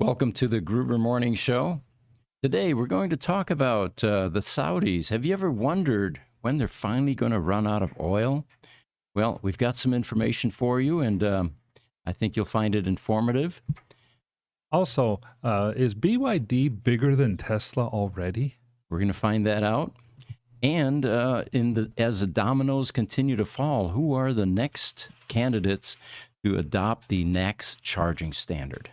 Welcome to the Gruber Morning Show. Today, we're going to talk about the Saudis. Have you ever wondered when they're finally going to run out of oil? Well, we've got some information for you, and I think you'll find it informative. Also, is BYD bigger than Tesla already? We're going to find that out. And as the dominoes continue to fall, who are the next candidates to adopt the next charging standard?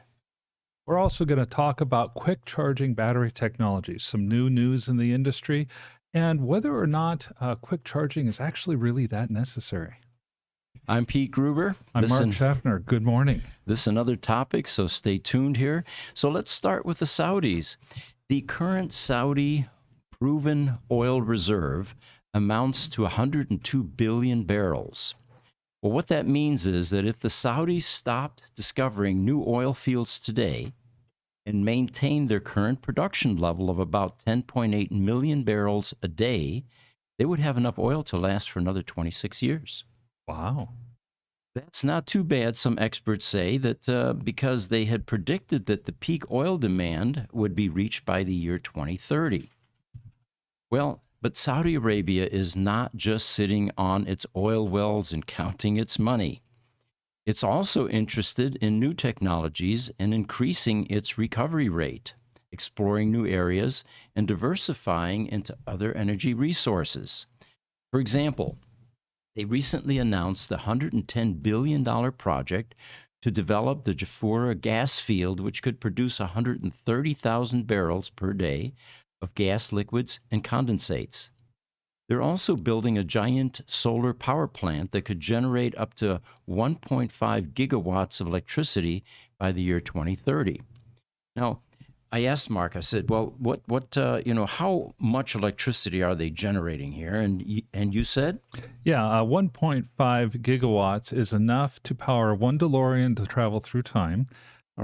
We're also going to talk about quick charging battery technologies, some new news in the industry, and whether or not quick charging is actually really that necessary. I'm Pete Gruber. I'm Mark Schaffner. Good morning. This is another topic, so stay tuned here. So let's start with the Saudis. The current Saudi proven oil reserve amounts to 102 billion barrels. Well, what that means is that if the Saudis stopped discovering new oil fields today and maintained their current production level of about 10.8 million barrels a day, they would have enough oil to last for another 26 years. Wow. That's not too bad, some experts say, that because they had predicted that the peak oil demand would be reached by the year 2030. Well, but Saudi Arabia is not just sitting on its oil wells and counting its money. It's also interested in new technologies and increasing its recovery rate, exploring new areas, and diversifying into other energy resources. For example, they recently announced the $110 billion project to develop the Jafurah gas field, which could produce 130,000 barrels per day of gas liquids and condensates. They're also building a giant solar power plant that could generate up to 1.5 gigawatts of electricity by the year 2030. Now, I asked Mark, I said, well, how much electricity are they generating here? And you said? Yeah, 1.5 gigawatts is enough to power one DeLorean to travel through time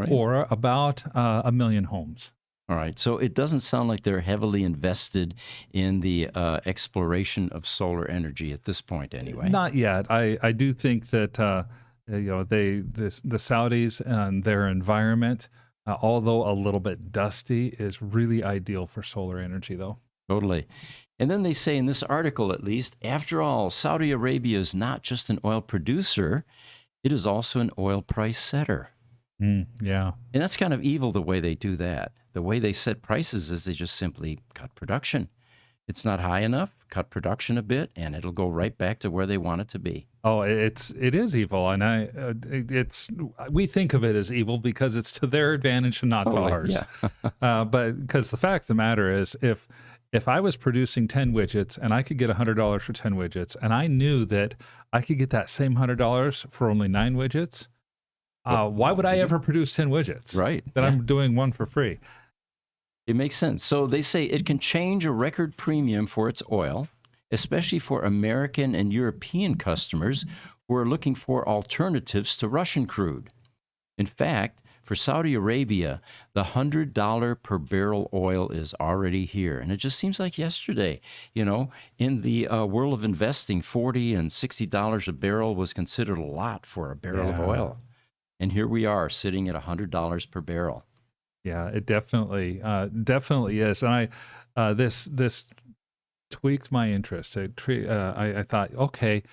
for about 1 million homes. All right. So it doesn't sound like they're heavily invested in the exploration of solar energy at this point, anyway. Not yet. I do think that the Saudis and their environment, although a little bit dusty, is really ideal for solar energy, though. Totally. And then they say in this article, at least, after all, Saudi Arabia is not just an oil producer; it is also an oil price setter. Yeah. And that's kind of evil the way they do that. The way they set prices is they just simply cut production. It's not high enough, cut production a bit, and it'll go right back to where they want it to be. Oh, it is evil, and we think of it as evil because it's to their advantage and not to ours. Yeah. But because the fact of the matter is, if I was producing 10 widgets and I could get $100 for 10 widgets, and I knew that I could get that same $100 for only 9 widgets, why would I ever produce 10 widgets? Right. Then I'm doing one for free. It makes sense. So they say it can change a record premium for its oil, especially for American and European customers who are looking for alternatives to Russian crude. In fact, for Saudi Arabia, the $100 per barrel oil is already here. And it just seems like yesterday, in the world of investing, $40 and $60 a barrel was considered a lot for a barrel of oil. And here we are sitting at $100 per barrel. Yeah, it definitely is. And this tweaked my interest. I thought, okay,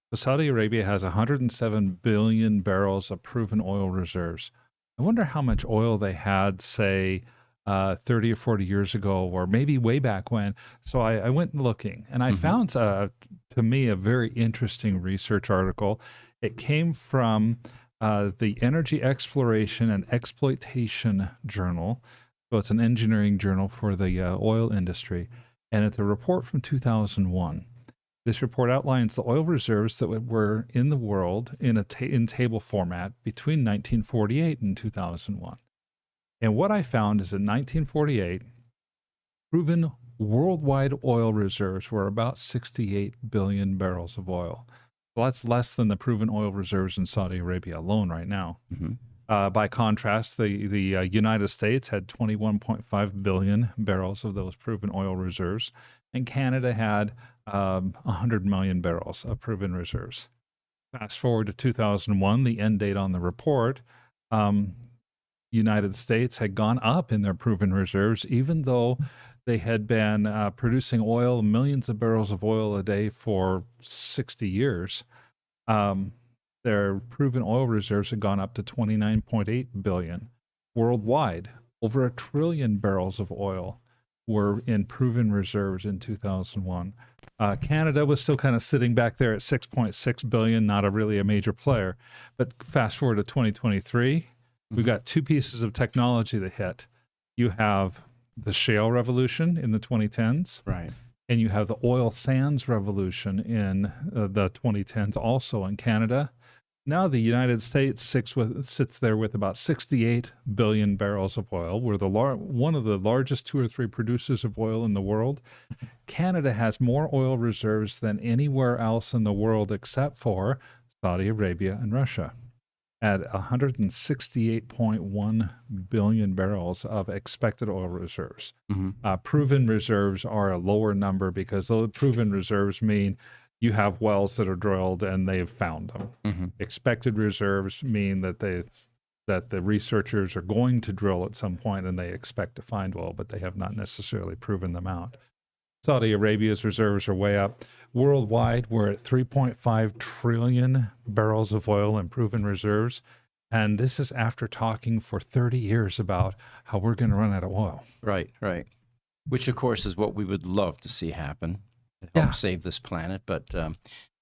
so Saudi Arabia has 107 billion barrels of proven oil reserves. I wonder how much oil they had, say, 30 or 40 years ago, or maybe way back when. So I went looking, and I found, to me, a very interesting research article. It came from the Energy Exploration and Exploitation Journal. So it's an engineering journal for the oil industry. And it's a report from 2001. This report outlines the oil reserves that were in the world in table format between 1948 and 2001. And what I found is in 1948, proven worldwide oil reserves were about 68 billion barrels of oil. Well, that's less than the proven oil reserves in Saudi Arabia alone right now. By contrast, the United States had 21.5 billion barrels of those proven oil reserves, and Canada had 100 million barrels of proven reserves. Fast forward to 2001, the end date on the report, United States had gone up in their proven reserves, even though they had been producing oil, millions of barrels of oil a day for 60 years. Um, their proven oil reserves had gone up to 29.8 billion. Worldwide, over 1 trillion barrels of oil were in proven reserves in 2001. Canada was still kind of sitting back there at 6.6 billion, not really a major player. But fast forward to 2023, we've got two pieces of technology that hit. You have the shale revolution in the 2010s, Right. and you have the oil sands revolution in the 2010s also in Canada. Now the United States sits there with about 68 billion barrels of oil. We're one of the largest 2 or 3 producers of oil in the world. Canada has more oil reserves than anywhere else in the world except for Saudi Arabia and Russia, at 168.1 billion barrels of expected oil reserves. Proven reserves are a lower number because those proven reserves mean you have wells that are drilled and they've found them. Expected reserves mean that the researchers are going to drill at some point and they expect to find oil, but they have not necessarily proven them out. Saudi Arabia's reserves are way up. Worldwide, we're at 3.5 trillion barrels of oil in proven reserves. And this is after talking for 30 years about how we're going to run out of oil. Right, right. Which, of course, is what we would love to see happen to help save this planet. But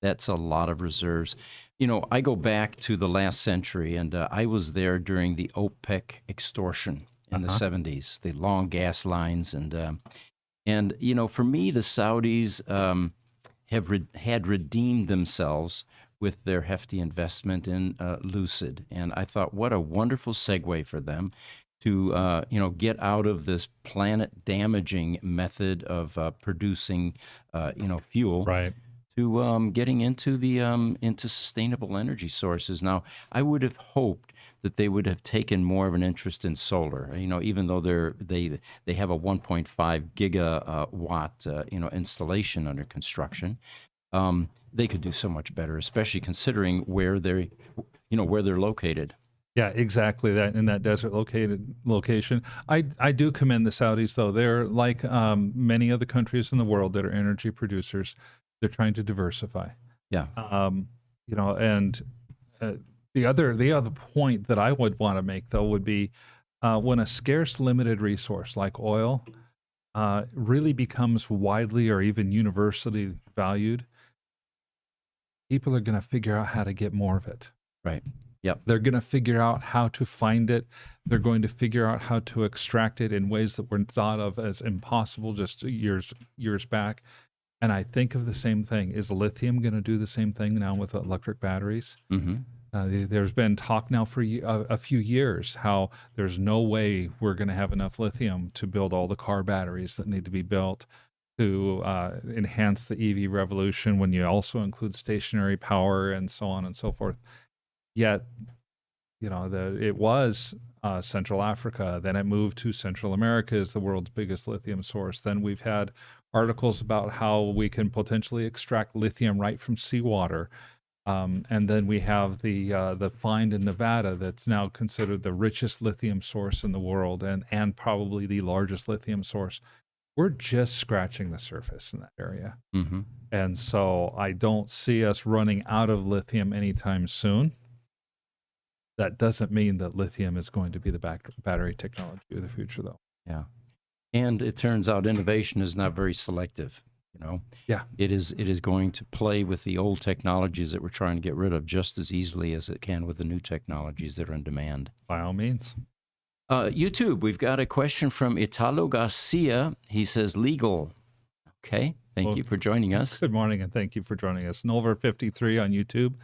that's a lot of reserves. You know, I go back to the last century, and I was there during the OPEC extortion in the 70s, the long gas lines. And you know, for me, the Saudis had redeemed themselves with their hefty investment in Lucid. And I thought, what a wonderful segue for them to, get out of this planet-damaging method of producing, fuel, Right. to getting into sustainable energy sources. Now, I would have hoped that they would have taken more of an interest in solar. You know, even though they have a 1.5 gigawatt installation under construction, they could do so much better, especially considering where they're located. Yeah, exactly that in that desert location. I do commend the Saudis though. They're like many other countries in the world that are energy producers. They're trying to diversify. Yeah. And the other point that I would want to make though would be when a scarce limited resource like oil really becomes widely or even universally valued, people are going to figure out how to get more of it. Right. Yep. They're going to figure out how to find it. They're going to figure out how to extract it in ways that were thought of as impossible just years back. And I think of the same thing. Is lithium going to do the same thing now with electric batteries? There's been talk now for a few years how there's no way we're going to have enough lithium to build all the car batteries that need to be built to enhance the EV revolution when you also include stationary power and so on and so forth. Yet, it was Central Africa, then it moved to Central America as the world's biggest lithium source. Then we've had articles about how we can potentially extract lithium right from seawater. And then we have the find in Nevada that's now considered the richest lithium source in the world and probably the largest lithium source. We're just scratching the surface in that area. And so I don't see us running out of lithium anytime soon. That doesn't mean that lithium is going to be the battery technology of the future, though. Yeah. And it turns out innovation is not very selective. Yeah. It is going to play with the old technologies that we're trying to get rid of just as easily as it can with the new technologies that are in demand. By all means. YouTube, we've got a question from Italo Garcia. He says, legal. Okay. Thank you for joining us. Good morning, and thank you for joining us. Nolver53 on YouTube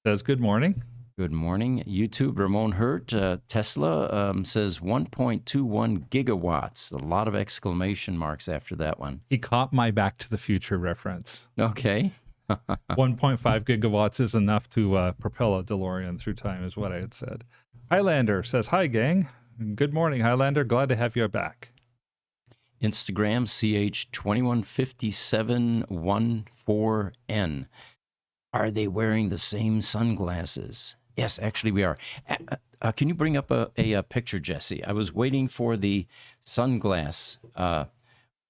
says, good morning. Good morning. YouTube, Ramon Hurt, Tesla says 1.21 gigawatts. A lot of exclamation marks after that one. He caught my Back to the Future reference. Okay. 1.5 gigawatts is enough to propel a DeLorean through time, is what I had said. Highlander says, hi, gang. Good morning, Highlander. Glad to have you back. Instagram, CH215714N. Are they wearing the same sunglasses? Yes, actually we are. can you bring up a picture, Jesse? I was waiting for the sunglass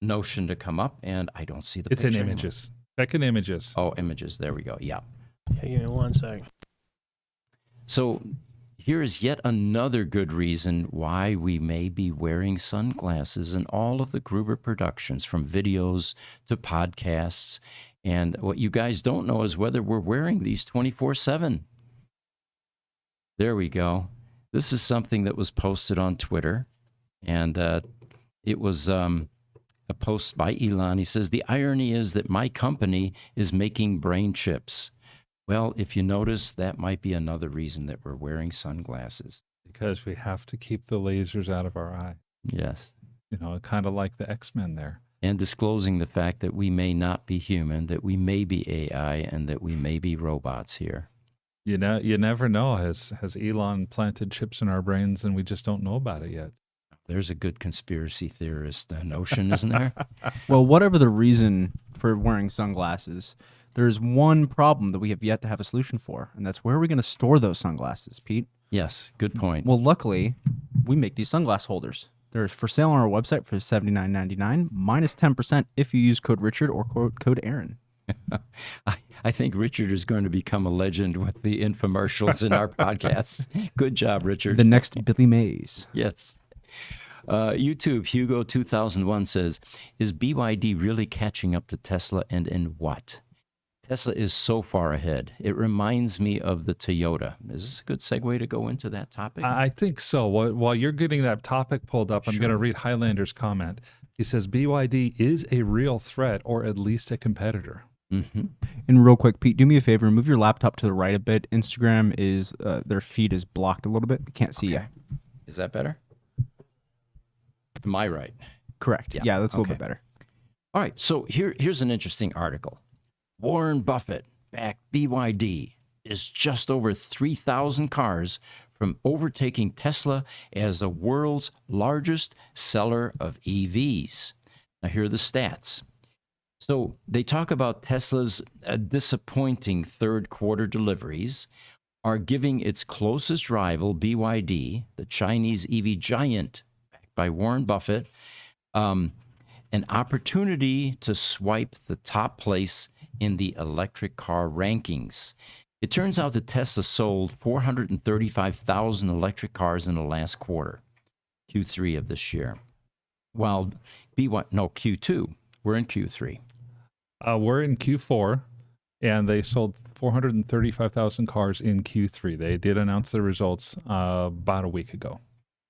notion to come up, and I don't see the It's picture in anymore. images. Check in images. Oh, images. There we go. Yeah. Yeah, give me 1 second. So here is yet another good reason why we may be wearing sunglasses in all of the Gruber productions, from videos to podcasts. And what you guys don't know is whether we're wearing these 24/7. There we go. This is something that was posted on Twitter, and it was a post by Elon. He says, "The irony is that my company is making brain chips." Well, if you notice, that might be another reason that we're wearing sunglasses. Because we have to keep the lasers out of our eye. Yes. You know, kind of like the X-Men there. And disclosing the fact that we may not be human, that we may be AI, and that we may be robots here. You know, you never know. Has Elon planted chips in our brains and we just don't know about it yet? There's a good conspiracy theorist notion, isn't there? Well, whatever the reason for wearing sunglasses, there's one problem that we have yet to have a solution for, and that's where are we going to store those sunglasses, Pete? Yes, good point. Well, luckily, we make these sunglass holders. They're for sale on our website for $79.99, minus 10% if you use code Richard or code Aaron. I think Richard is going to become a legend with the infomercials in our podcasts. Good job, Richard. The next Billy Mays. Yes. YouTube, Hugo 2001 says, is BYD really catching up to Tesla, and in what? Tesla is so far ahead. It reminds me of the Toyota. Is this a good segue to go into that topic? I think so. While you're getting that topic pulled up, I'm going to read Highlander's comment. He says BYD is a real threat, or at least a competitor. Mm-hmm. And real quick, Pete, do me a favor. Move your laptop to the right a bit. Instagram is, their feed is blocked a little bit. We can't see you. Is that better? Am I right? Correct. Yeah, that's a little bit better. All right, so here's an interesting article. Warren Buffett backed BYD is just over 3,000 cars from overtaking Tesla as the world's largest seller of EVs. Now, here are the stats. So they talk about Tesla's disappointing third quarter deliveries are giving its closest rival, BYD, the Chinese EV giant, backed by Warren Buffett, an opportunity to swipe the top place in the electric car rankings. It turns out that Tesla sold 435,000 electric cars in the last quarter, Q3 of this year, while Q2. We're in Q3. We're in Q4, and they sold 435,000 cars in Q3. They did announce the results about a week ago.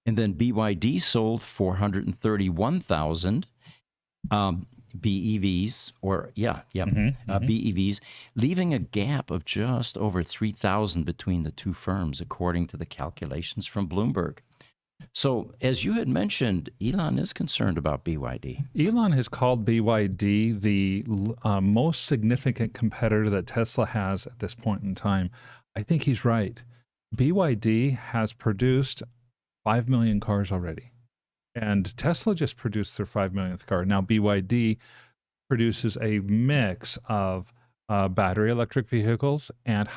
And then BYD sold 431,000 BEVs, BEVs, leaving a gap of just over 3,000 between the two firms, according to the calculations from Bloomberg. So, as you had mentioned, Elon is concerned about BYD. Elon has called BYD the most significant competitor that Tesla has at this point in time. I think he's right. BYD has produced 5 million cars already. And Tesla just produced their 5 millionth car. Now, BYD produces a mix of battery electric vehicles and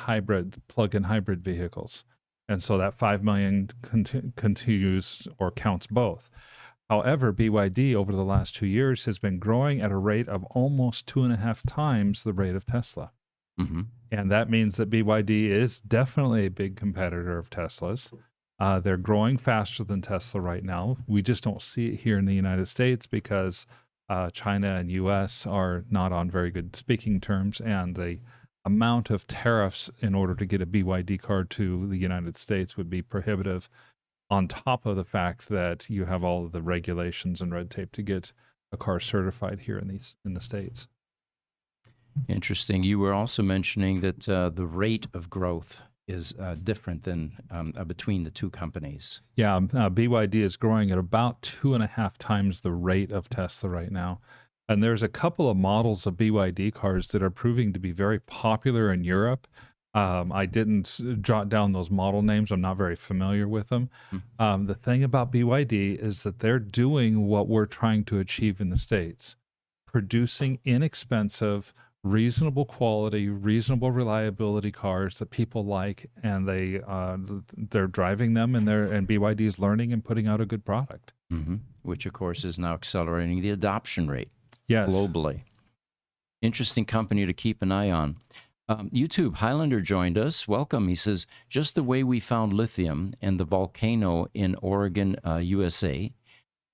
plug-in hybrid vehicles. And so that 5 million continues or counts both. However, BYD over the last 2 years has been growing at a rate of almost 2.5 times the rate of Tesla. Mm-hmm. And that means that BYD is definitely a big competitor of Tesla's. They're growing faster than Tesla right now. We just don't see it here in the United States because China and U.S. are not on very good speaking terms, and the amount of tariffs in order to get a BYD car to the United States would be prohibitive, on top of the fact that you have all of the regulations and red tape to get a car certified here in the States. Interesting. You were also mentioning that the rate of growth is different than between the two companies. Yeah, BYD is growing at about 2.5 times the rate of Tesla right now. And there's a couple of models of BYD cars that are proving to be very popular in Europe. I didn't jot down those model names. I'm not very familiar with them. The thing about BYD is that they're doing what we're trying to achieve in the States, producing inexpensive, reasonable quality, reasonable reliability cars that people like, and they're driving them, and BYD is learning and putting out a good product. Mm-hmm. Which, of course, is now accelerating the adoption rate Yes. globally. Interesting company to keep an eye on. YouTube, Highlander joined us. Welcome. He says, just the way we found lithium and the volcano in Oregon, USA,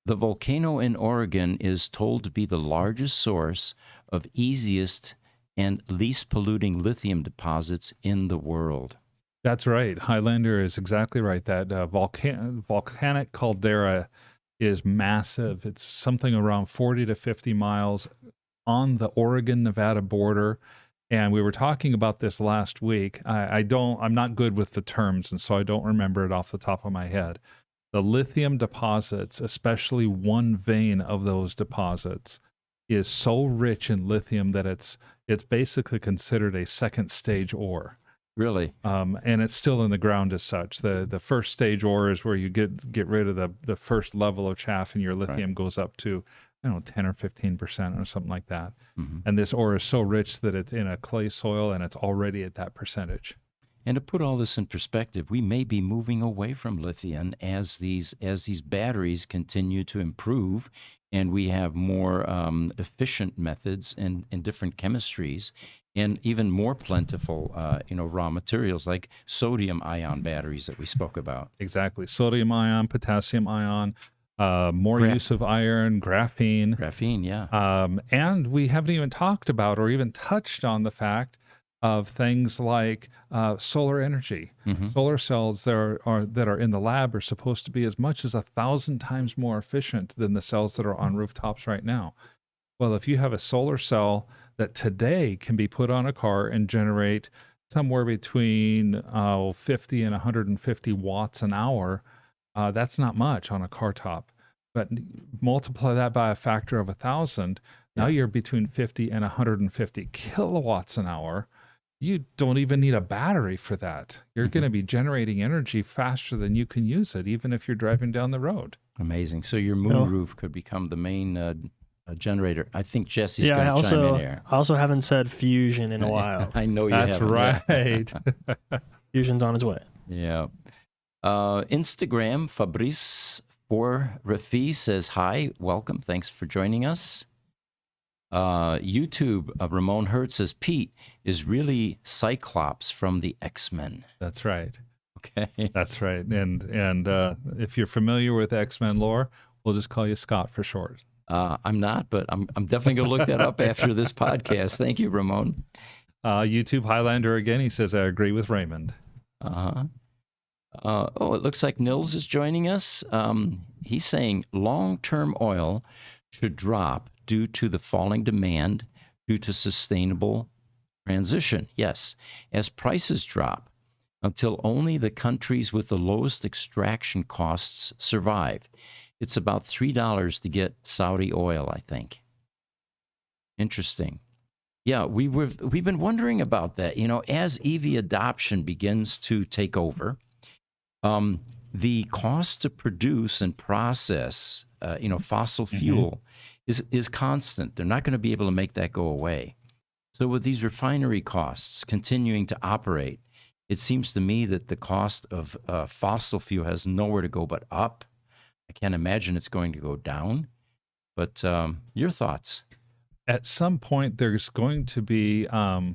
the volcano in Oregon is told to be the largest source of easiest and least polluting lithium deposits in the world. That's right. Highlander is exactly right. That volcanic caldera is massive. It's something around 40 to 50 miles on the Oregon-Nevada border. And we were talking about this last week. I'm not good with the terms, and so I don't remember it off the top of my head. The lithium deposits, especially one vein of those deposits, is so rich in lithium that it's basically considered a second stage ore. Really? And it's still in the ground as such. The first stage ore is where you get rid of the first level of chaff, and your lithium goes up to 10 or 15% or something like that. Mm-hmm. And this ore is so rich that it's in a clay soil and it's already at that percentage. And to put all this in perspective, we may be moving away from lithium as these batteries continue to improve, and we have more efficient methods and different chemistries, and even more plentiful, raw materials like sodium-ion batteries that we spoke about. Exactly. Sodium ion, potassium ion, more use of iron, graphene. Graphene, yeah. And we haven't even talked about or even touched on the fact of things like solar energy. Mm-hmm. Solar cells that are in the lab are supposed to be as much as 1,000 times more efficient than the cells that are on rooftops right now. Well, if you have a solar cell that today can be put on a car and generate somewhere between 50 and 150 watts an hour, that's not much on a car top. But multiply that by a factor of 1,000, now you're between 50 and 150 kilowatts an hour. You don't even need a battery for that. You're going to be generating energy faster than you can use it, even if you're driving down the road. Amazing. So your moonroof could become the main generator. I think Jesse's going to chime in here. I also haven't said fusion in a while. I know you That's haven't. right. Fusion's on its way. Yeah. Instagram, Fabrice for Rafi says, hi, welcome. Thanks for joining us. YouTube, Ramon Hertz says, Pete is really Cyclops from the X-Men. That's right. Okay. That's right. And if you're familiar with X-Men lore, we'll just call you Scott for short. I'm not, but I'm definitely going to look that up after this podcast. Thank you, Ramon. YouTube Highlander again. He says, I agree with Raymond. It looks like Nils is joining us. He's saying long-term oil should drop due to the falling demand due to sustainable transition. Yes, as prices drop until only the countries with the lowest extraction costs survive. It's about $3 to get Saudi oil, I think. Interesting. Yeah, we've been wondering about that. As EV adoption begins to take over, the cost to produce and process, fossil fuel is constant. They're not going to be able to make that go away. So with these refinery costs continuing to operate, it seems to me that the cost of fossil fuel has nowhere to go but up. I can't imagine it's going to go down. But your thoughts? At some point, there's going to be a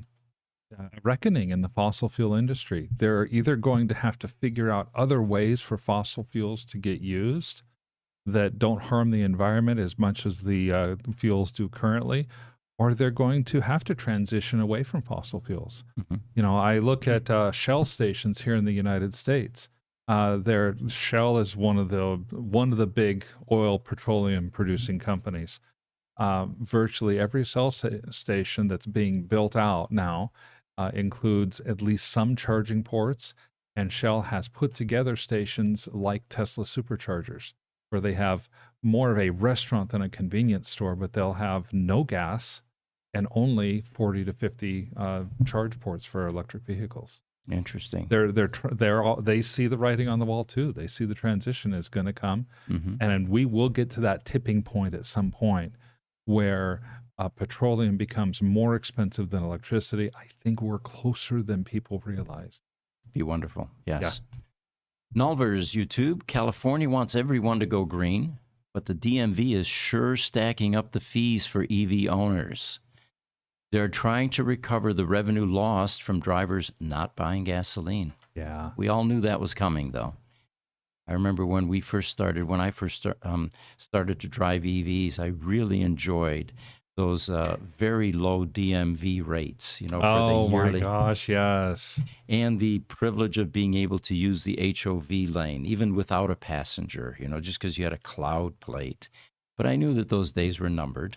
reckoning in the fossil fuel industry. They're either going to have to figure out other ways for fossil fuels to get used that don't harm the environment as much as the fuels do currently, or they're going to have to transition away from fossil fuels. Mm-hmm. I look at Shell stations here in the United States. Shell is one of the big oil petroleum producing companies. Virtually every Shell station that's being built out now includes at least some charging ports, and Shell has put together stations like Tesla superchargers, where they have more of a restaurant than a convenience store, but they'll have no gas and only 40 to 50 charge ports for electric vehicles. Interesting. They see the writing on the wall too. They see the transition is going to come, and we will get to that tipping point at some point where petroleum becomes more expensive than electricity, I think we're closer than people realize. Be wonderful. Yes. Nulver's YouTube. California wants everyone to go green, but the DMV is sure stacking up the fees for EV owners. They're trying to recover the revenue lost from drivers not buying gasoline. Yeah. We all knew that was coming, though. I remember when I first started to drive EVs, I really enjoyed those very low DMV rates, for Oh the my yearly, gosh, yes. and the privilege of being able to use the HOV lane, even without a passenger, just because you had a cloud plate. But I knew that those days were numbered.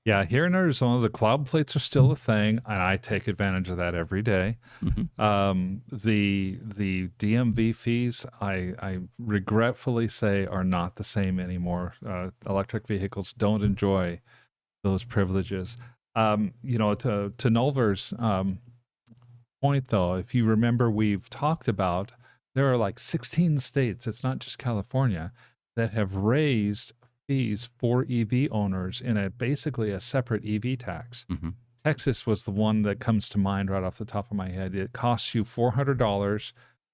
Yeah, here in Arizona, the cloud plates are still a thing, and I take advantage of that every day. The DMV fees, I regretfully say, are not the same anymore. Electric vehicles don't enjoy those privileges. To Nulver's point, though, if you remember, we've talked about there are like 16 states, it's not just California, that have raised fees for EV owners in basically a separate EV tax. Texas was the one that comes to mind right off the top of my head. It costs you $400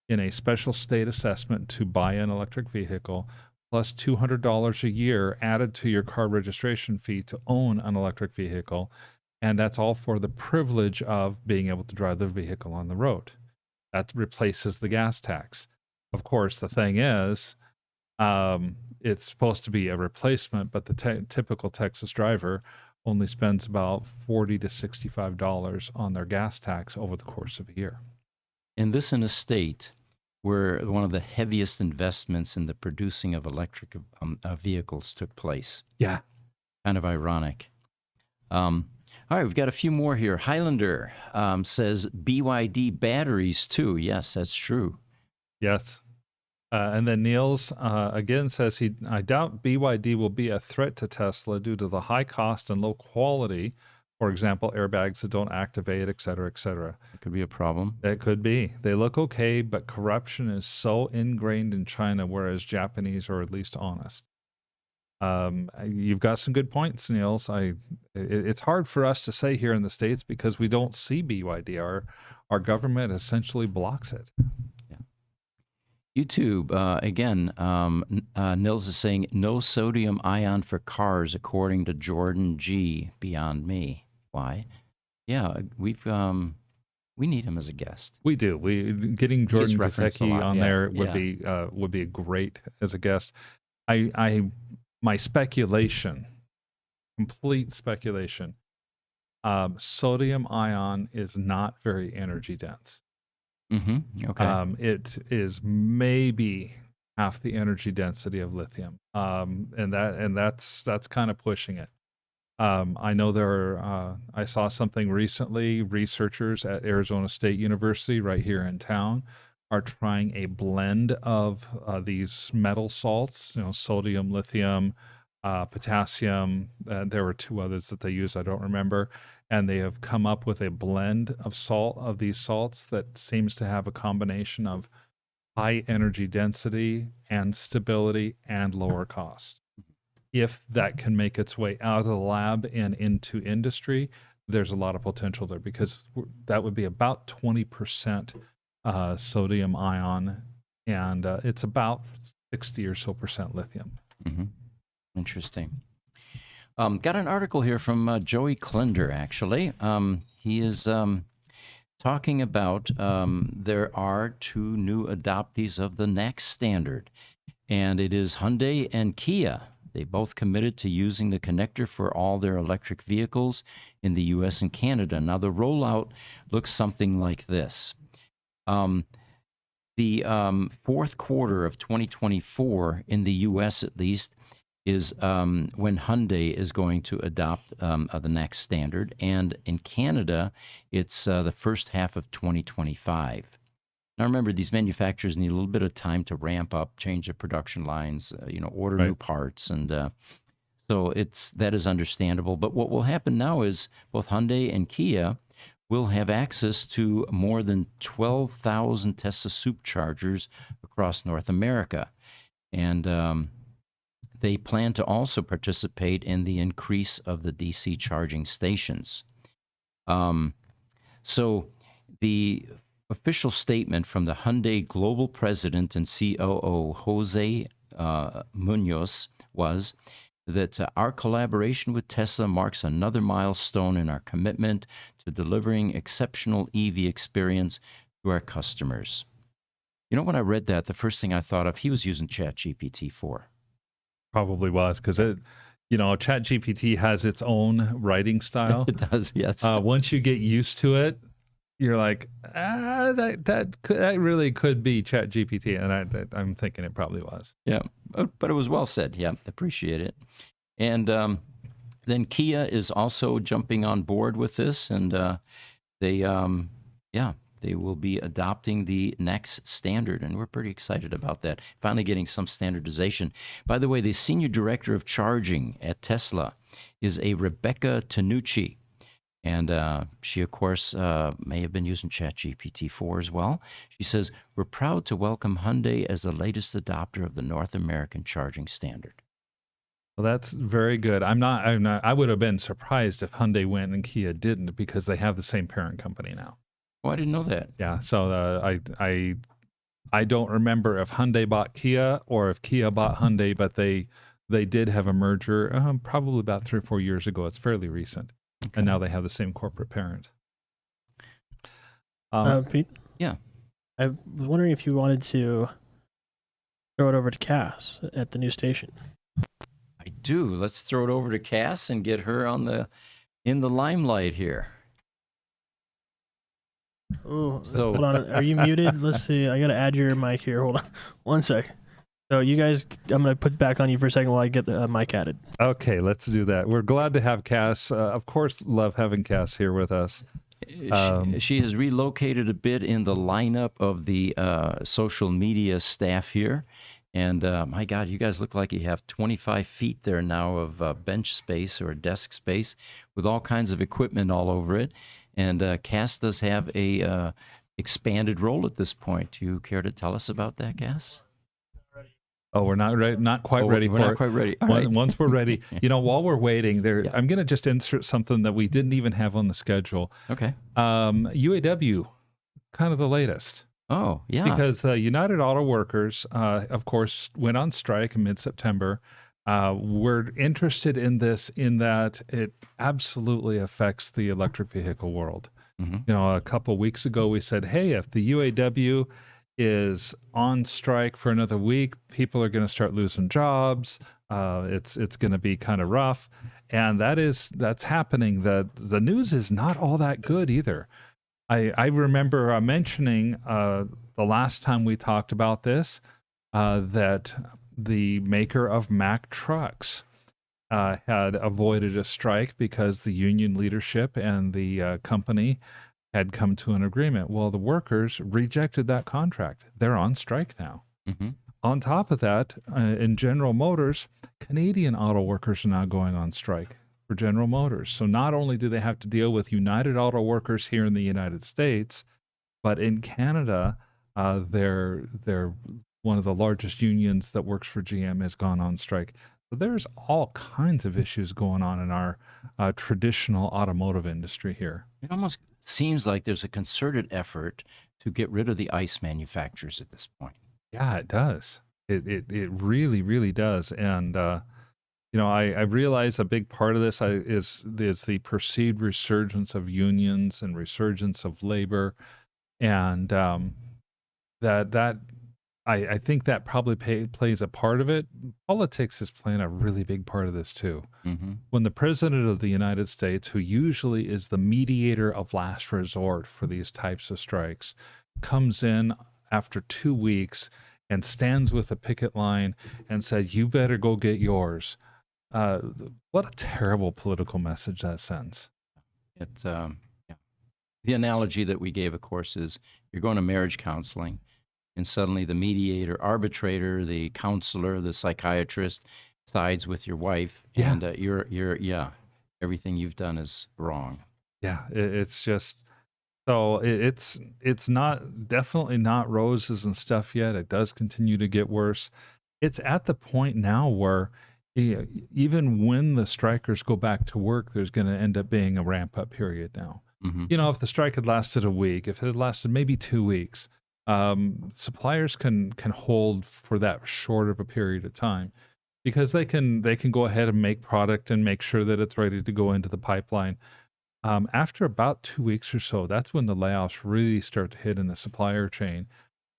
in a special state assessment to buy an electric vehicle, plus $200 a year added to your car registration fee to own an electric vehicle. And that's all for the privilege of being able to drive the vehicle on the road. That replaces the gas tax. Of course, the thing is, it's supposed to be a replacement, but the typical Texas driver only spends about $40 to $65 on their gas tax over the course of a year. And this in a state where one of the heaviest investments in the producing of electric vehicles took place. Yeah. Kind of ironic. All right, we've got a few more here. Highlander says BYD batteries too. Yes, that's true. Yes. And then Niels again says I doubt BYD will be a threat to Tesla due to the high cost and low quality. For example, airbags that don't activate, et cetera, et cetera. It could be a problem. It could be. They look okay, but corruption is so ingrained in China, whereas Japanese are at least honest. You've got some good points, Niels. It's hard for us to say here in the States because we don't see BYD. Our government essentially blocks it. YouTube, again, Nils is saying no sodium ion for cars, according to Jordan G. Beyond me. Why? Yeah, we need him as a guest. We do. Getting Jordan referenced a Gasecki lot, on yeah, there yeah. would be great as a guest. My speculation, complete speculation, sodium ion is not very energy dense. Okay. It is maybe half the energy density of lithium, and that's kind of pushing it. I know I saw something recently. Researchers at Arizona State University, right here in town, are trying a blend of these metal salts. Sodium, lithium, potassium. There were two others that they used. I don't remember. And they have come up with a blend of these salts that seems to have a combination of high energy density and stability and lower cost. If that can make its way out of the lab and into industry, there's a lot of potential there because that would be about 20% sodium ion, and it's about 60 or so percent lithium. Interesting. Got an article here from Joey Klinder, actually. He is talking about there are two new adoptees of the next standard, and it is Hyundai and Kia. They both committed to using the connector for all their electric vehicles in the U.S. and Canada. Now, the rollout looks something like this. The fourth quarter of 2024, in the U.S. at least, is when Hyundai is going to adopt the next standard. And in Canada, it's the first half of 2025. Now, remember, these manufacturers need a little bit of time to ramp up, change their production lines, order new parts. And so that is understandable. But what will happen now is both Hyundai and Kia will have access to more than 12,000 Tesla superchargers across North America. And they plan to also participate in the increase of the DC charging stations. So the official statement from the Hyundai Global President and COO, Jose Munoz, was that our collaboration with Tesla marks another milestone in our commitment to delivering exceptional EV experience to our customers. You know, when I read that, the first thing I thought of, he was using ChatGPT 4. Probably was, because ChatGPT has its own writing style. It does, yes. Once you get used to it, you're like, that really could be ChatGPT, and I'm thinking it probably was. Yeah, but it was well said. Yeah, appreciate it. And then Kia is also jumping on board with this, and they will be adopting the next standard, and we're pretty excited about that. Finally getting some standardization. By the way, the senior director of charging at Tesla is a Rebecca Tanucci. And she, of course, may have been using ChatGPT 4 as well. She says, "We're proud to welcome Hyundai as the latest adopter of the North American charging standard." Well, that's very good. I would have been surprised if Hyundai went and Kia didn't, because they have the same parent company now. Oh, I didn't know that. Yeah. So I don't remember if Hyundai bought Kia or if Kia bought Hyundai, but they did have a merger probably about 3 or 4 years ago. It's fairly recent. Okay. And now they have the same corporate parent. Pete? Yeah. I was wondering if you wanted to throw it over to Cass at the new station. I do. Let's throw it over to Cass and get her in the limelight here. Oh, so hold on. Are you muted? Let's see. I got to add your mic here. Hold on 1 sec. So you guys, I'm going to put back on you for a second while I get the mic added. Okay, let's do that. We're glad to have Cass. Of course, love having Cass here with us. She has relocated a bit in the lineup of the social media staff here. And my God, you guys look like you have 25 feet there now of bench space or desk space with all kinds of equipment all over it. And Cass does have a expanded role at this point. Do you care to tell us about that, Cass? Oh, we're not ready, not quite ready for it. We're not quite ready. All right. Once we're ready, while we're waiting, I'm going to just insert something that we didn't even have on the schedule. Okay. UAW, kind of the latest. Oh, yeah. Because the United Auto Workers, of course, went on strike in mid-September. We're interested in this in that it absolutely affects the electric vehicle world. Mm-hmm. A couple weeks ago, we said, hey, if the UAW is on strike for another week, people are going to start losing jobs. It's going to be kind of rough. And that's happening. The news is not all that good either. I remember mentioning the last time we talked about this, that the maker of Mack trucks had avoided a strike because the union leadership and the company had come to an agreement. Well, the workers rejected that contract. They're on strike now. Mm-hmm. On top of that, in General Motors, Canadian auto workers are now going on strike for General Motors. So not only do they have to deal with United Auto Workers here in the United States, but in Canada, they're one of the largest unions that works for GM has gone on strike. So there's all kinds of issues going on in our traditional automotive industry here. It almost seems like there's a concerted effort to get rid of the ICE manufacturers at this point. Yeah, it does. It really, really does. And, I realize a big part of this is the perceived resurgence of unions and resurgence of labor. And I think that probably plays a part of it. Politics is playing a really big part of this too. Mm-hmm. When the president of the United States, who usually is the mediator of last resort for these types of strikes, comes in after 2 weeks and stands with a picket line and said, "You better go get yours." What a terrible political message that sends. The analogy that we gave, of course, is you're going to marriage counseling, and suddenly the mediator, arbitrator, the counselor, the psychiatrist sides with your wife, and everything you've done is wrong. Yeah, it's just so it's definitely not roses and stuff yet. It does continue to get worse. It's at the point now where Yeah, even when the strikers go back to work, there's going to end up being a ramp up period now. Hmm. If the strike had lasted a week, if it had lasted maybe 2 weeks, suppliers can hold for that short of a period of time because they can go ahead and make product and make sure that it's ready to go into the pipeline. After about 2 weeks or so, that's when the layoffs really start to hit in the supplier chain,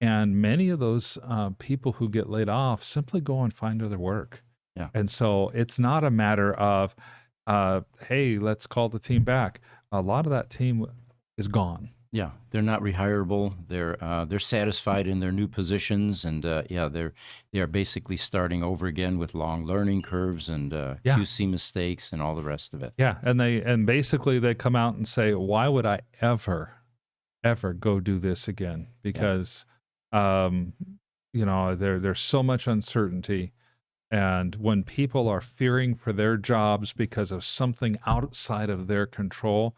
and many of those people who get laid off simply go and find other work. Yeah. And so it's not a matter of, hey, let's call the team back. A lot of that team is gone. Yeah, they're not rehirable. They're satisfied in their new positions, and yeah, they are basically starting over again with long learning curves and Yeah. QC mistakes and all the rest of it. Yeah, and basically they come out and say, "Why would I ever go do this again?" Because there's so much uncertainty, and when people are fearing for their jobs because of something outside of their control,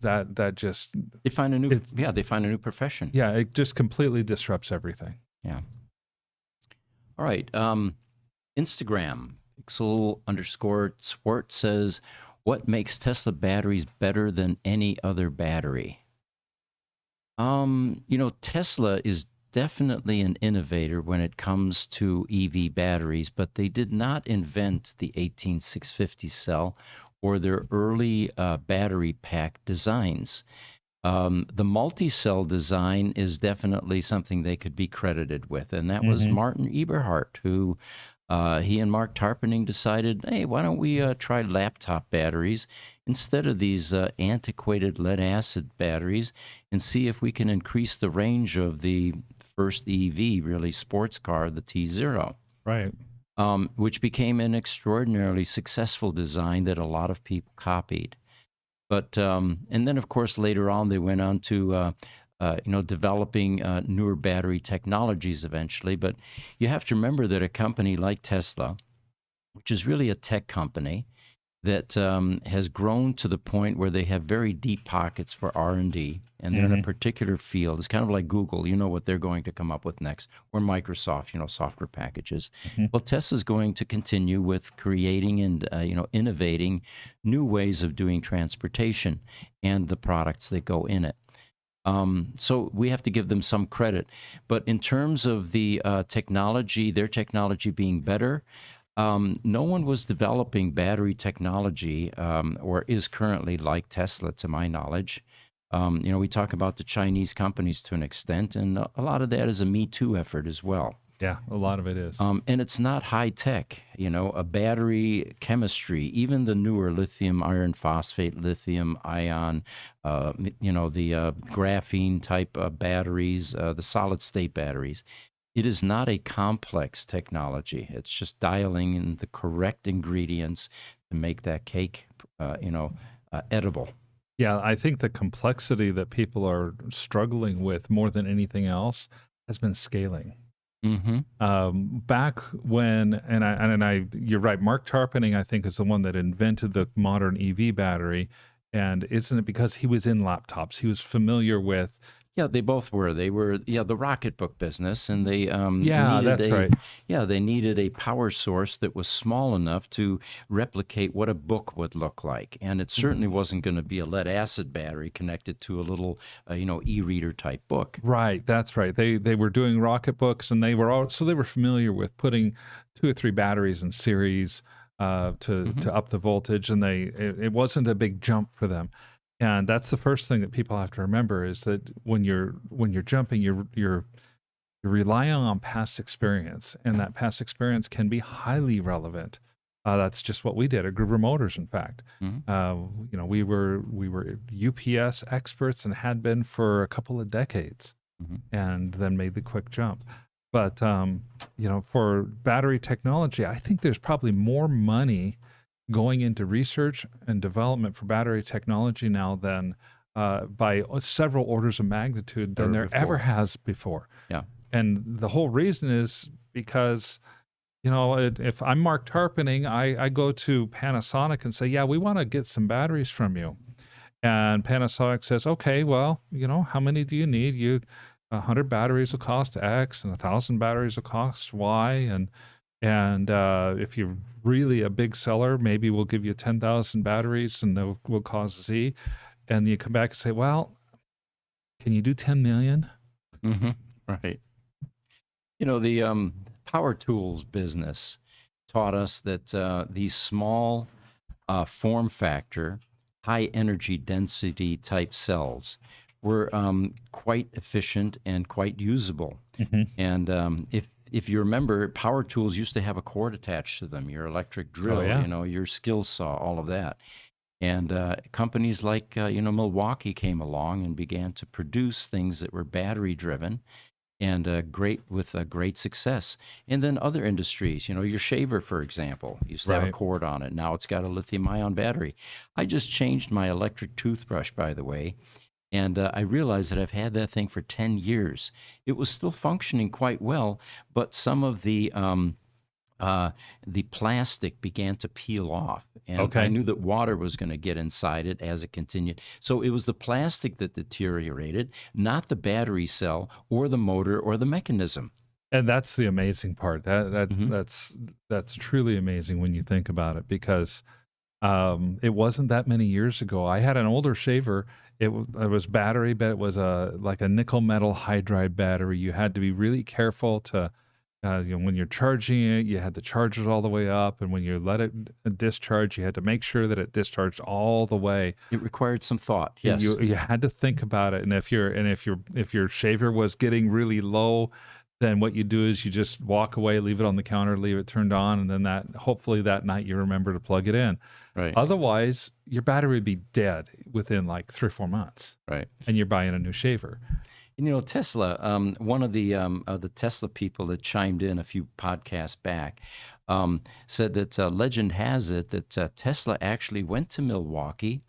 that just They find a new It's- they find a new profession. it just completely disrupts everything. Yeah. All right. Instagram Pixel_Swart says, "What makes Tesla batteries better than any other battery?" Tesla is definitely an innovator when it comes to EV batteries, but they did not invent the 18650 cell or their early battery pack designs. The multi-cell design is definitely something they could be credited with, and that was Mhm. Martin Eberhard, who he and Mark Tarpenning decided, hey, why don't we try laptop batteries instead of these antiquated lead-acid batteries and see if we can increase the range of the first EV, really sports car, the T0, Right. which became an extraordinarily successful design that a lot of people copied. But and then, of course, later on, they went on to developing newer battery technologies eventually. But you have to remember that a company like Tesla, which is really a tech company that has grown to the point where they have very deep pockets for R&D, and they're in a Mhm. particular field. It's kind of like Google. You know what they're going to come up with next, or Microsoft, software packages. Mhm. Well, Tesla's going to continue with creating and innovating new ways of doing transportation and the products that go in it. So we have to give them some credit. But in terms of the technology, their technology being better, no one was developing battery technology or is currently like Tesla, to my knowledge. We talk about the Chinese companies to an extent, and a lot of that is a Me Too effort as well. Yeah, a lot of it is. And it's not high tech, a battery chemistry, even the newer lithium iron phosphate, lithium ion, the graphene type batteries, the solid state batteries. It is not a complex technology. It's just dialing in the correct ingredients to make that cake, edible. Yeah, I think the complexity that people are struggling with more than anything else has been scaling. Mm-hmm. Back when, you're right, Mark Tarpenning, I think, is the one that invented the modern EV battery. And isn't it because he was in laptops? He was familiar with. Yeah, they both were. They were, the Rocketbook business, and they Yeah, needed that's right. Yeah, they needed a power source that was small enough to replicate what a book would look like, and it certainly wasn't going to be a lead acid battery connected to a little, e-reader type book. Right, that's right. They were doing Rocketbooks, and they were familiar with putting 2 or 3 batteries in series to up the voltage, and it wasn't a big jump for them. And that's the first thing that people have to remember is that when you're jumping, you're relying on past experience, and that past experience can be highly relevant. That's just what we did at Gruber Motors. In fact, Mhm. we were UPS experts and had been for a couple of decades, Mhm. and then made the quick jump. But for battery technology, I think there's probably more money going into research and development for battery technology now than by several orders of magnitude than there ever has before. Yeah. And the whole reason is because, if I'm Mark Tarpenning, I go to Panasonic and say, yeah, we want to get some batteries from you. And Panasonic says, okay, well, how many do you need? 100 batteries will cost X, and 1,000 batteries will cost Y. And And if you're really a big seller, maybe we'll give you 10,000 batteries and we'll cause Z. And you come back and say, well, can you do 10 million? Mm-hmm. Right. You know, the power tools business taught us that these small form factor, high energy density type cells were quite efficient and quite usable. Mm-hmm. And if you remember, power tools used to have a cord attached to them, your electric drill, yeah. you know, your skill saw, all of that. And companies like, you know, Milwaukee came along and began to produce things that were battery driven and great success. And then other industries, you know, your shaver, for example, used to have a Right. cord on it. Now it's got a lithium-ion battery. I just changed my electric toothbrush, by the way, and I realized that I've had that thing for 10 years. It was still functioning quite well, but some of the plastic began to peel off, and I Okay. knew that water was going to get inside it as it continued. So it was the plastic that deteriorated, not the battery cell or the motor or the mechanism. And that's the amazing part. Hmm. That's truly amazing when you think about it, because it wasn't that many years ago. I had an older shaver. It was battery, but it was like a nickel metal hydride battery. You had to be really careful to, when you're charging it, you had to charge it all the way up, and when you let it discharge, you had to make sure that it discharged all the way. It required some thought. Yes. You had to think about it, and if your shaver was getting really low, then what you do is you just walk away, leave it on the counter, leave it turned on, and then hopefully that night you remember to plug it in. Right. Otherwise, your battery would be dead within like 3 or 4 months, Right. and you're buying a new shaver. And, you know, Tesla, one of the Tesla people that chimed in a few podcasts back said that legend has it that Tesla actually went to Milwaukee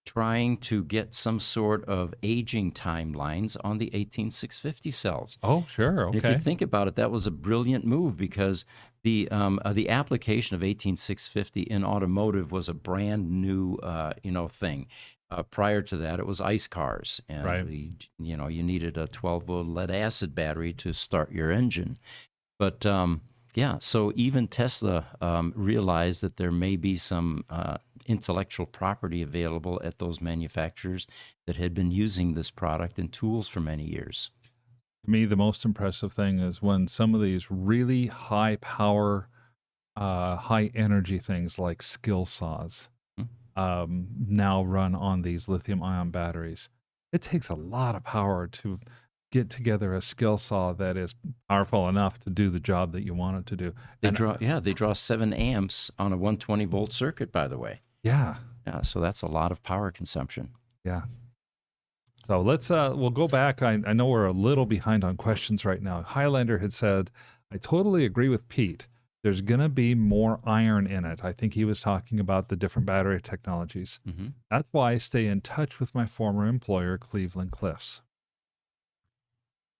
trying to get some sort of aging timelines on the 18650 cells. Oh, sure, And if you okay, think about it, that was a brilliant move because the application of 18650 in automotive was a brand new you know thing. Prior to that, it was ICE cars, and right. you know you needed a 12-volt lead acid battery to start your engine. But yeah, so even Tesla realized that there may be some intellectual property available at those manufacturers that had been using this product and tools for many years. To me, the most impressive thing is when some of these really high power, high energy things like skill saws Hmm. now run on these lithium ion batteries. It takes a lot of power to get together a skill saw that is powerful enough to do the job that you want it to do. And They draw 7 amps on a 120-volt circuit, by the way. yeah, Yeah, so that's a lot of power consumption. yeah. So we'll go back. I know we're a little behind on questions right now. Highlander had said, I totally agree with Pete. There's going to be more iron in it. I think he was talking about the different battery technologies. Hmm. That's why I stay in touch with my former employer, Cleveland Cliffs.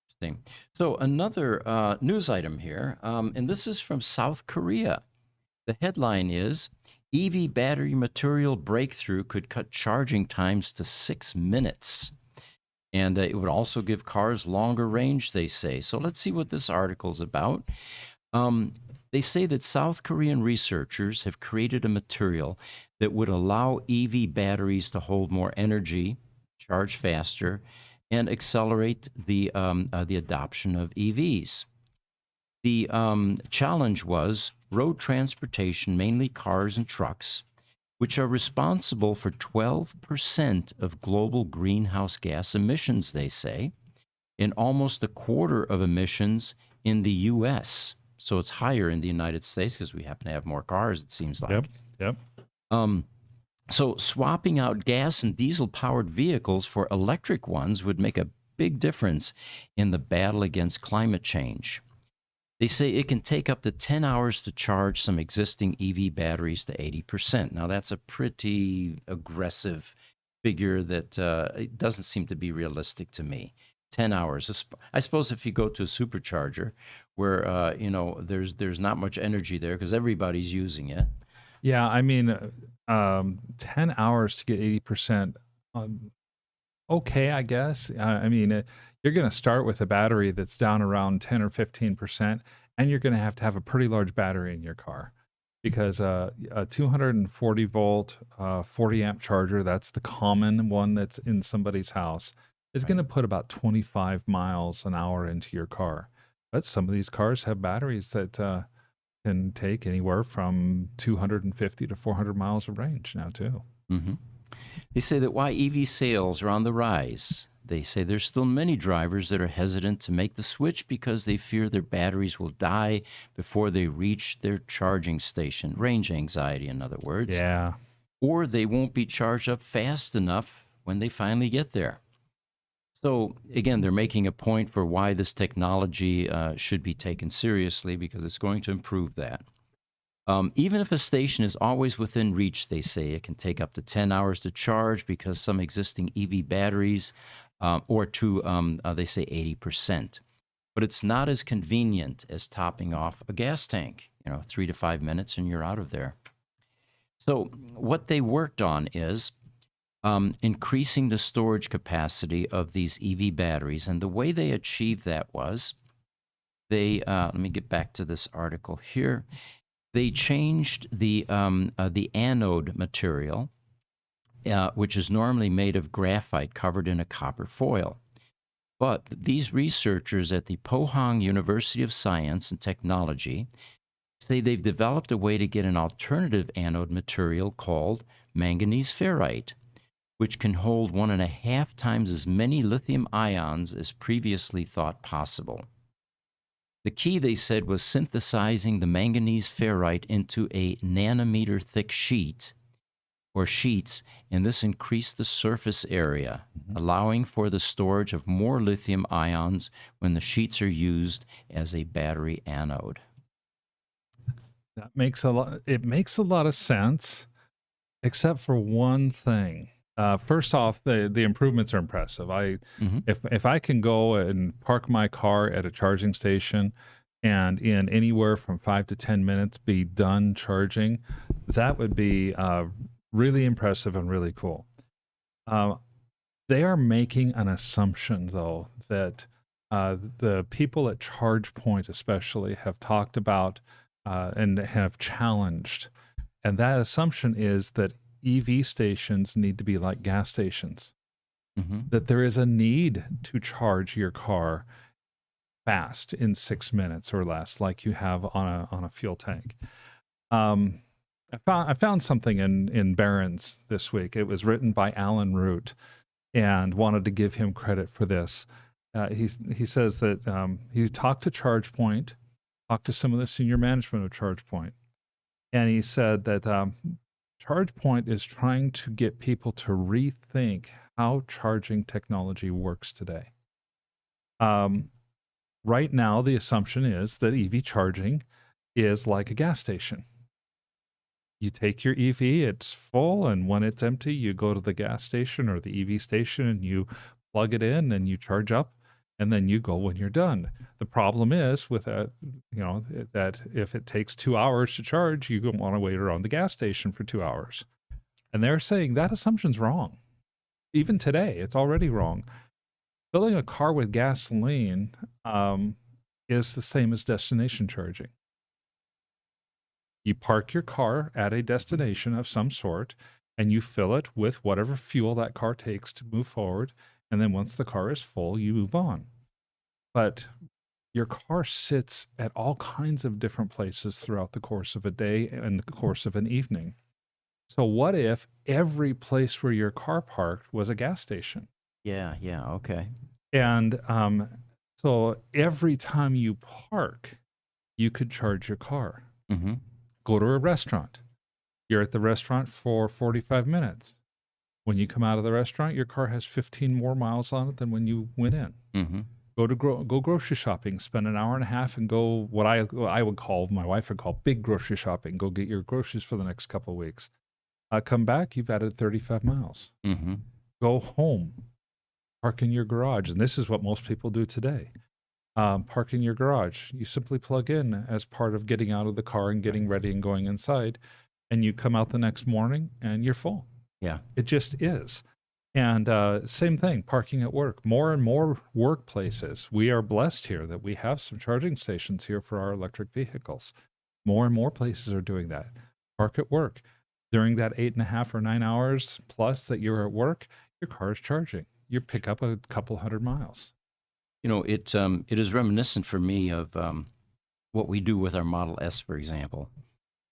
Interesting. So another news item here, and this is from South Korea. The headline is EV battery material breakthrough could cut charging times to 6 minutes. And it would also give cars longer range, they say. So let's see what this article's about. They say that South Korean researchers have created a material that would allow EV batteries to hold more energy, charge faster, and accelerate the adoption of EVs. The challenge was road transportation, mainly cars and trucks, which are responsible for 12% of global greenhouse gas emissions, they say, and almost a quarter of emissions in the U.S. So it's higher in the United States because we happen to have more cars, it seems like. Yep. So swapping out gas and diesel-powered vehicles for electric ones would make a big difference in the battle against climate change. They say it can take up to 10 hours to charge some existing EV batteries to 80%. Now, that's a pretty aggressive figure that it doesn't seem to be realistic to me. 10 hours. I suppose if you go to a supercharger where, you know, there's not much energy there because everybody's using it. Yeah, I mean, 10 hours to get 80%. Okay, I guess. I mean, you're going to start with a battery that's down around 10 or 15%, and you're going to have a pretty large battery in your car, because a 240 volt, 40 amp charger, that's the common one that's in somebody's house, is going to put about 25 miles an hour into your car. But some of these cars have batteries that can take anywhere from 250 to 400 miles of range now too. Mm-hmm. They say that why EV sales are on the rise. They say there's still many drivers that are hesitant to make the switch because they fear their batteries will die before they reach their charging station. Range anxiety, in other words. Yeah. Or they won't be charged up fast enough when they finally get there. So, again, they're making a point for why this technology should be taken seriously, because it's going to improve that. Even if a station is always within reach, they say, it can take up to 10 hours to charge because some existing EV batteries, or to, they say, 80%. But it's not as convenient as topping off a gas tank, 3 to 5 minutes and you're out of there. So what they worked on is increasing the storage capacity of these EV batteries. And the way they achieved that was let me get back to this article here. They changed the anode material, which is normally made of graphite covered in a copper foil. But these researchers at the Pohang University of Science and Technology say they've developed a way to get an alternative anode material called manganese ferrite, which can hold 1.5 times as many lithium ions as previously thought possible. The key, they said, was synthesizing the manganese ferrite into a nanometer thick sheet or sheets, and this increased the surface area, allowing for the storage of more lithium ions when the sheets are used as a battery anode. That makes it makes a lot of sense, except for one thing. First off, the improvements are impressive. If I can go and park my car at a charging station and in anywhere from 5 to 10 minutes be done charging, that would be really impressive and really cool. They are making an assumption, though, that the people at ChargePoint especially have talked about and have challenged. And that assumption is that EV stations need to be like gas stations, that there is a need to charge your car fast in 6 minutes or less, like you have on a fuel tank. I found something in Barron's this week. It was written by Alan Root, and wanted to give him credit for this. He says that he talked to ChargePoint, talked to some of the senior management of ChargePoint, and he said that ChargePoint is trying to get people to rethink how charging technology works today. Right now, the assumption is that EV charging is like a gas station. You take your EV, it's full, and when it's empty, you go to the gas station or the EV station and you plug it in and you charge up, and then you go when you're done. The problem is with that, that if it takes 2 hours to charge, you don't want to wait around the gas station for 2 hours. And they're saying that assumption's wrong. Even today, it's already wrong. Filling a car with gasoline is the same as destination charging. You park your car at a destination of some sort, and you fill it with whatever fuel that car takes to move forward. And then once the car is full, you move on. But your car sits at all kinds of different places throughout the course of a day and the course of an evening. So what if every place where your car parked was a gas station? Yeah, okay. And so every time you park, you could charge your car. Go to a restaurant. You're at the restaurant for 45 minutes. When you come out of the restaurant, your car has 15 more miles on it than when you went in. Go grocery shopping, spend an hour and a half and go what I would call, my wife would call big grocery shopping. Go get your groceries for the next couple of weeks. Come back, you've added 35 miles. Go home, park in your garage. And this is what most people do today. Park in your garage. You simply plug in as part of getting out of the car and getting ready and going inside. And you come out the next morning and you're full. Yeah. It just is. And same thing, parking at work. More and more workplaces. We are blessed here that we have some charging stations here for our electric vehicles. More and more places are doing that. Park at work. During that 8.5 or 9 hours plus that you're at work, your car is charging. You pick up a couple 100 miles. It is reminiscent for me of what we do with our Model S, for example.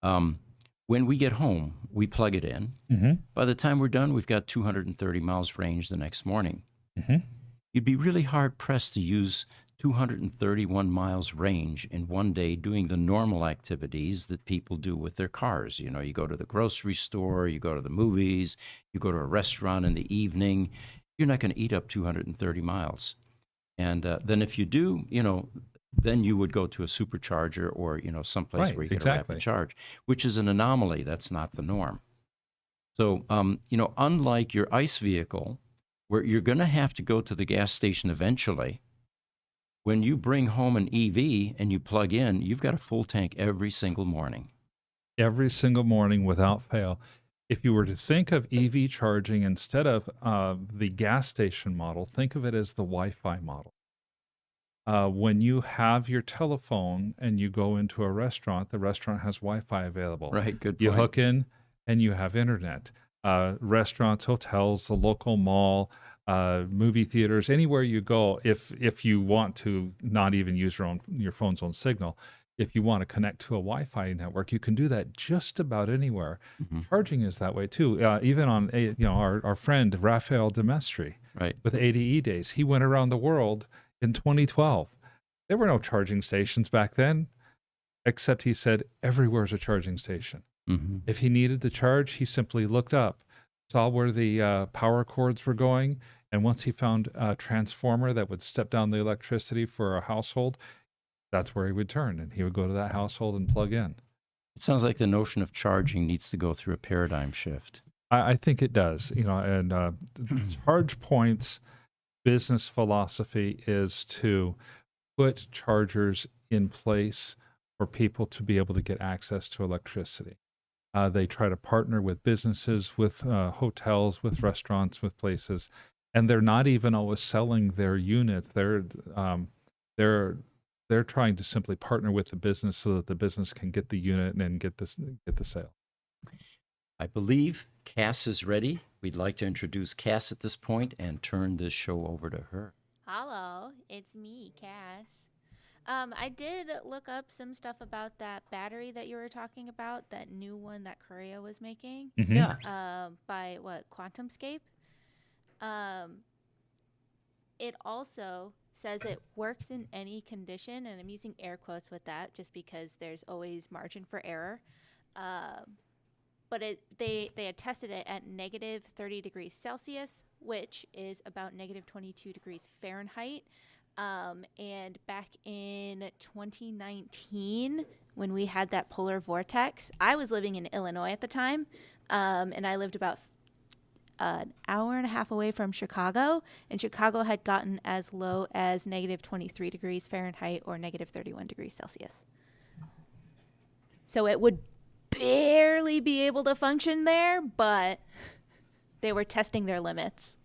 When we get home, we plug it in. Mm-hmm. By the time we're done, we've got 230 miles range the next morning. Mm-hmm. You'd be really hard pressed to use 231 miles range in one day doing the normal activities that people do with their cars. You know, you go to the grocery store, you go to the movies, you go to a restaurant in the evening. You're not going to eat up 230 miles. And then if you do, then you would go to a supercharger or, someplace Right, where you get a exactly. rapid charge, which is an anomaly. That's not the norm. So, unlike your ICE vehicle, where you're going to have to go to the gas station eventually, when you bring home an EV and you plug in, you've got a full tank every single morning. Every single morning without fail. If you were to think of EV charging instead of the gas station model, think of it as the Wi-Fi model. When you have your telephone and you go into a restaurant, the restaurant has Wi-Fi available. Right, good point. You hook in and you have internet. Restaurants, hotels, the local mall, movie theaters, anywhere you go, if you want to not even use your phone's own signal, if you want to connect to a Wi-Fi network, you can do that just about anywhere. Mhm. Charging is that way too. Even on our friend Raphael Demestri Right. with ADE days, he went around the world in 2012. There were no charging stations back then, except he said everywhere's a charging station. Mhm. If he needed to charge, he simply looked up, saw where the power cords were going, and once he found a transformer that would step down the electricity for a household, that's where he would turn, and he would go to that household and plug in. It sounds like the notion of charging needs to go through a paradigm shift. I think it does, and ChargePoint's business philosophy is to put chargers in place for people to be able to get access to electricity. They try to partner with businesses, with hotels, with restaurants, with places, and they're not even always selling their units. They're trying to simply partner with the business so that the business can get the unit and get the sale. I believe Cass is ready. We'd like to introduce Cass at this point and turn this show over to her. Hello, it's me, Cass. I did look up some stuff about that battery that you were talking about, that new one that Korea was making, Mhm. Yeah. by QuantumScape. It also says it works in any condition, and I'm using air quotes with that just because there's always margin for error. But they had tested it at negative 30 degrees Celsius, which is about negative 22 degrees Fahrenheit. And back in 2019, when we had that polar vortex, I was living in Illinois at the time, and I lived about an hour and a half away from Chicago, and Chicago had gotten as low as negative 23 degrees Fahrenheit or negative 31 degrees Celsius. So it would barely be able to function there, but they were testing their limits.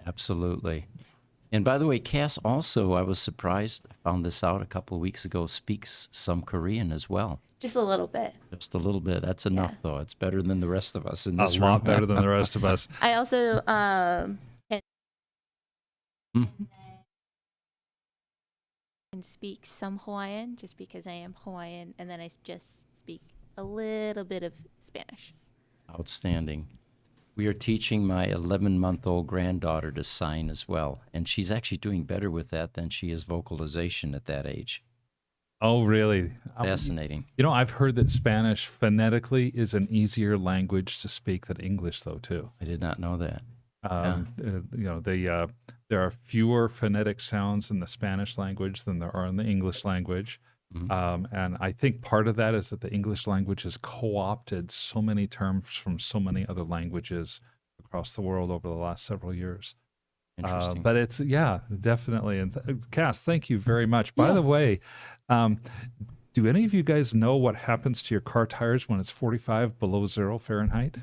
Absolutely. And by the way, Cass also, I was surprised, I found this out a couple of weeks ago, speaks some Korean as well. Just a little bit. Just a little bit. That's enough, though. It's better than the rest of us in this A room. lot better than the rest of us. I also Mhm. can speak some Hawaiian just because I am Hawaiian, and then I just speak a little bit of Spanish. Outstanding. We are teaching my 11-month-old granddaughter to sign as well, and she's actually doing better with that than she is vocalization at that age. Oh, really? Fascinating. I've heard that Spanish phonetically is an easier language to speak than English, though, too. I did not know that. There are fewer phonetic sounds in the Spanish language than there are in the English language. Mhm. And I think part of that is that the English language has co-opted so many terms from so many other languages across the world over the last several years. Interesting. But it's, definitely. And Cass, thank you very much. By the way, do any of you guys know what happens to your car tires when it's 45 below 0 Fahrenheit?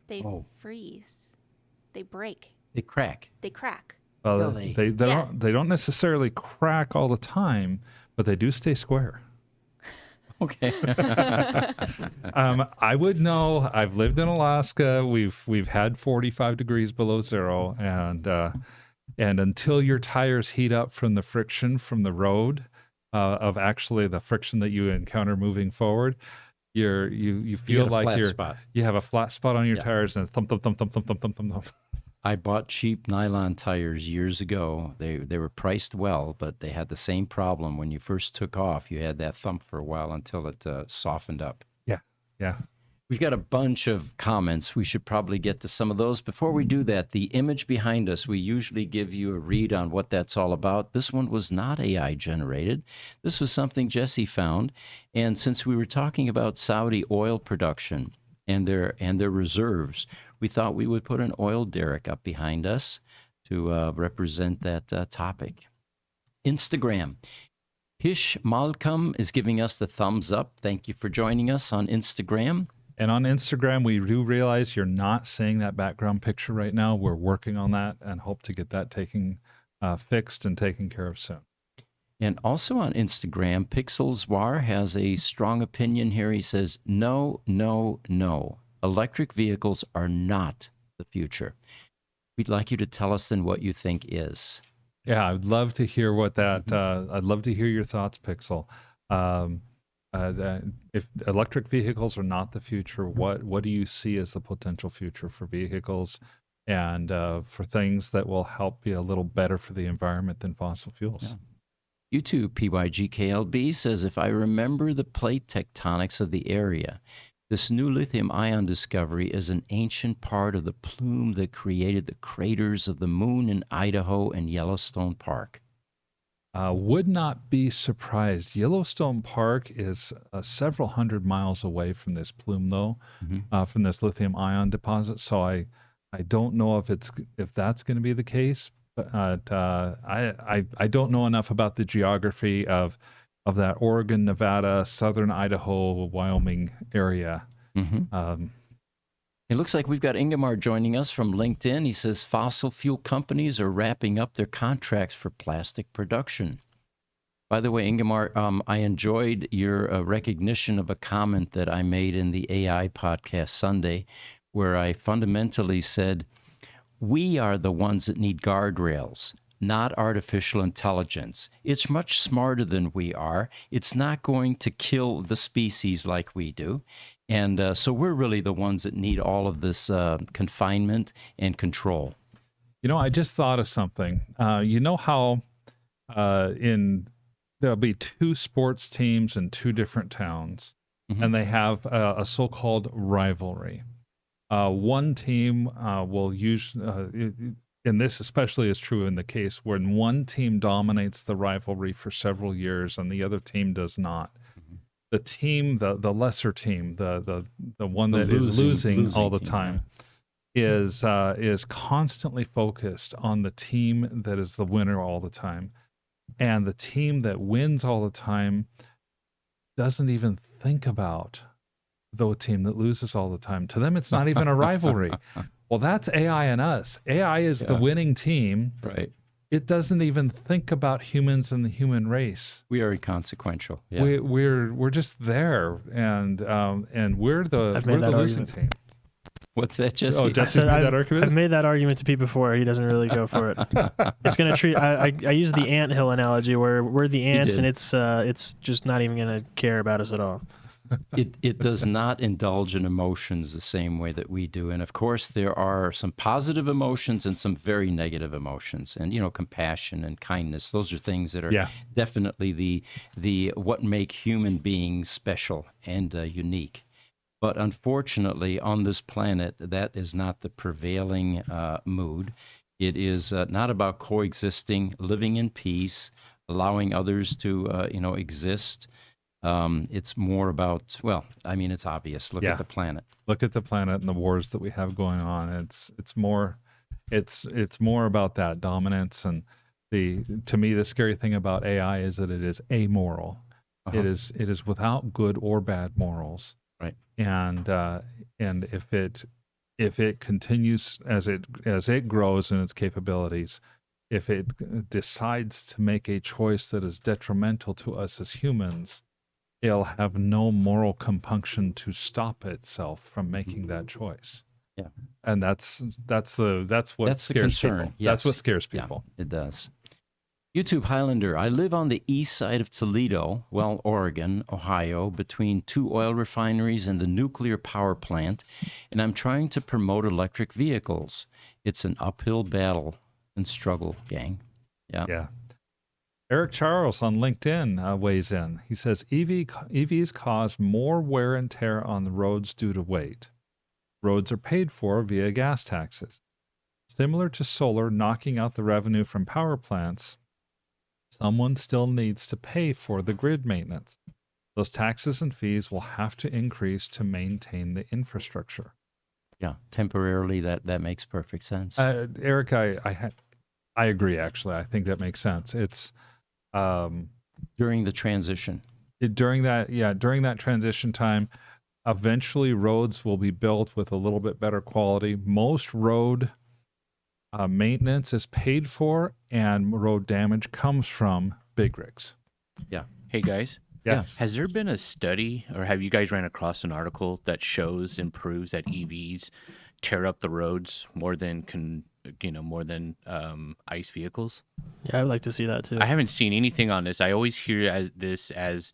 They Oh. freeze. They break. They crack. They crack. Well, Really? Yeah. they don't necessarily crack all the time, but they do stay square. Okay. I would know. I've lived in Alaska. We've had 45 degrees below zero, and until your tires heat up from the friction from the road, of actually the friction that you encounter moving forward, you feel get a like flat spot. you have a flat spot on your Yeah. tires and thump thump thump thump thump thump thump thump thump. I bought cheap nylon tires years ago. They were priced well, but they had the same problem. When you first took off, you had that thump for a while until it softened up. Yeah. We've got a bunch of comments. We should probably get to some of those. Before we do that, the image behind us, we usually give you a read on what that's all about. This one was not AI generated. This was something Jesse found. And since we were talking about Saudi oil production and their reserves, we thought we would put an oil derrick up behind us to represent that topic. Instagram. Hish Malcolm is giving us the thumbs up. Thank you for joining us on Instagram. And on Instagram, we do realize you're not seeing that background picture right now. We're working on that and hope to get that fixed and taken care of soon. And also on Instagram, Pixelswar has a strong opinion here. He says, no, no, no. Electric vehicles are not the future. We'd like you to tell us then what you think is. Yeah, I'd love to hear what that. I'd love to hear your thoughts, Pixel. If electric vehicles are not the future, what do you see as the potential future for vehicles and for things that will help be a little better for the environment than fossil fuels? Yeah. YouTube PYGKLB says, if I remember the plate tectonics of the area, this new lithium-ion discovery is an ancient part of the plume that created the craters of the moon in Idaho and Yellowstone Park. Would not be surprised. Yellowstone Park is several hundred miles away from this plume, though, from this lithium-ion deposit. So I don't know if that's going to be the case. But I don't know enough about the geography of that Oregon, Nevada, southern Idaho, Wyoming area. It looks like we've got Ingemar joining us from LinkedIn. He says fossil fuel companies are wrapping up their contracts for plastic production. By the way, Ingemar, I enjoyed your recognition of a comment that I made in the AI podcast Sunday, where I fundamentally said, we are the ones that need guardrails, not artificial intelligence. It's much smarter than we are. It's not going to kill the species like we do. And so we're really the ones that need all of this confinement and control. I just thought of something. You know how there'll be two sports teams in two different towns, and they have a so-called rivalry. One team will use, and this especially is true in the case when one team dominates the rivalry for several years and the other team does not. The team, the lesser team, the one that is losing all the time, is constantly focused on the team that is the winner all the time, and the team that wins all the time doesn't even think about the team that loses all the time. To them, it's not even a rivalry. Well, that's AI and us. AI is the winning team. Right. It doesn't even think about humans and the human race. We are inconsequential. Yeah. We're just there, and we're the losing team. What's that, Jesse? Oh, Jesse made that argument. I've made that argument to Pete before. He doesn't really go for it. It's gonna treat. I use the anthill analogy where we're the ants, and it's just not even gonna care about us at all. It does not indulge in emotions the same way that we do. And of course, there are some positive emotions and some very negative emotions. And, compassion and kindness, those are things that are definitely the what make human beings special and unique. But unfortunately, on this planet, that is not the prevailing mood. It is not about coexisting, living in peace, allowing others to, exist. It's more about, it's obvious. Look at the planet. Look at the planet and the wars that we have going on. It's more about that dominance. And to me, the scary thing about AI is that it is amoral. It is without good or bad morals. Right. And if if it continues as it grows in its capabilities, if it decides to make a choice that is detrimental to us as humans, it'll have no moral compunction to stop itself from making that choice. Yeah. And that's what That's the scares concern. people. Yes. That's what scares Yeah, people. it does. YouTube Highlander, I live on the east side of Toledo, well, Oregon, Ohio, between 2 oil refineries and the nuclear power plant, and I'm trying to promote electric vehicles. It's an uphill battle and struggle, gang. Yeah. Yeah. Eric Charles on LinkedIn weighs in. He says EVs cause more wear and tear on the roads due to weight. Roads are paid for via gas taxes. Similar to solar knocking out the revenue from power plants, someone still needs to pay for the grid maintenance. Those taxes and fees will have to increase to maintain the infrastructure. Yeah, temporarily, that makes perfect sense. Eric, I agree. Actually, I think that makes sense. It's During the transition. during that transition time. Eventually, roads will be built with a little bit better quality. Most road maintenance is paid for, and road damage comes from big rigs. Yeah. Hey guys, Yes. has there been a study, or have you guys ran across an article that shows and proves that EVs tear up the roads more than ICE vehicles? Yeah, I would like to see that too. I haven't seen anything on this. I always hear this as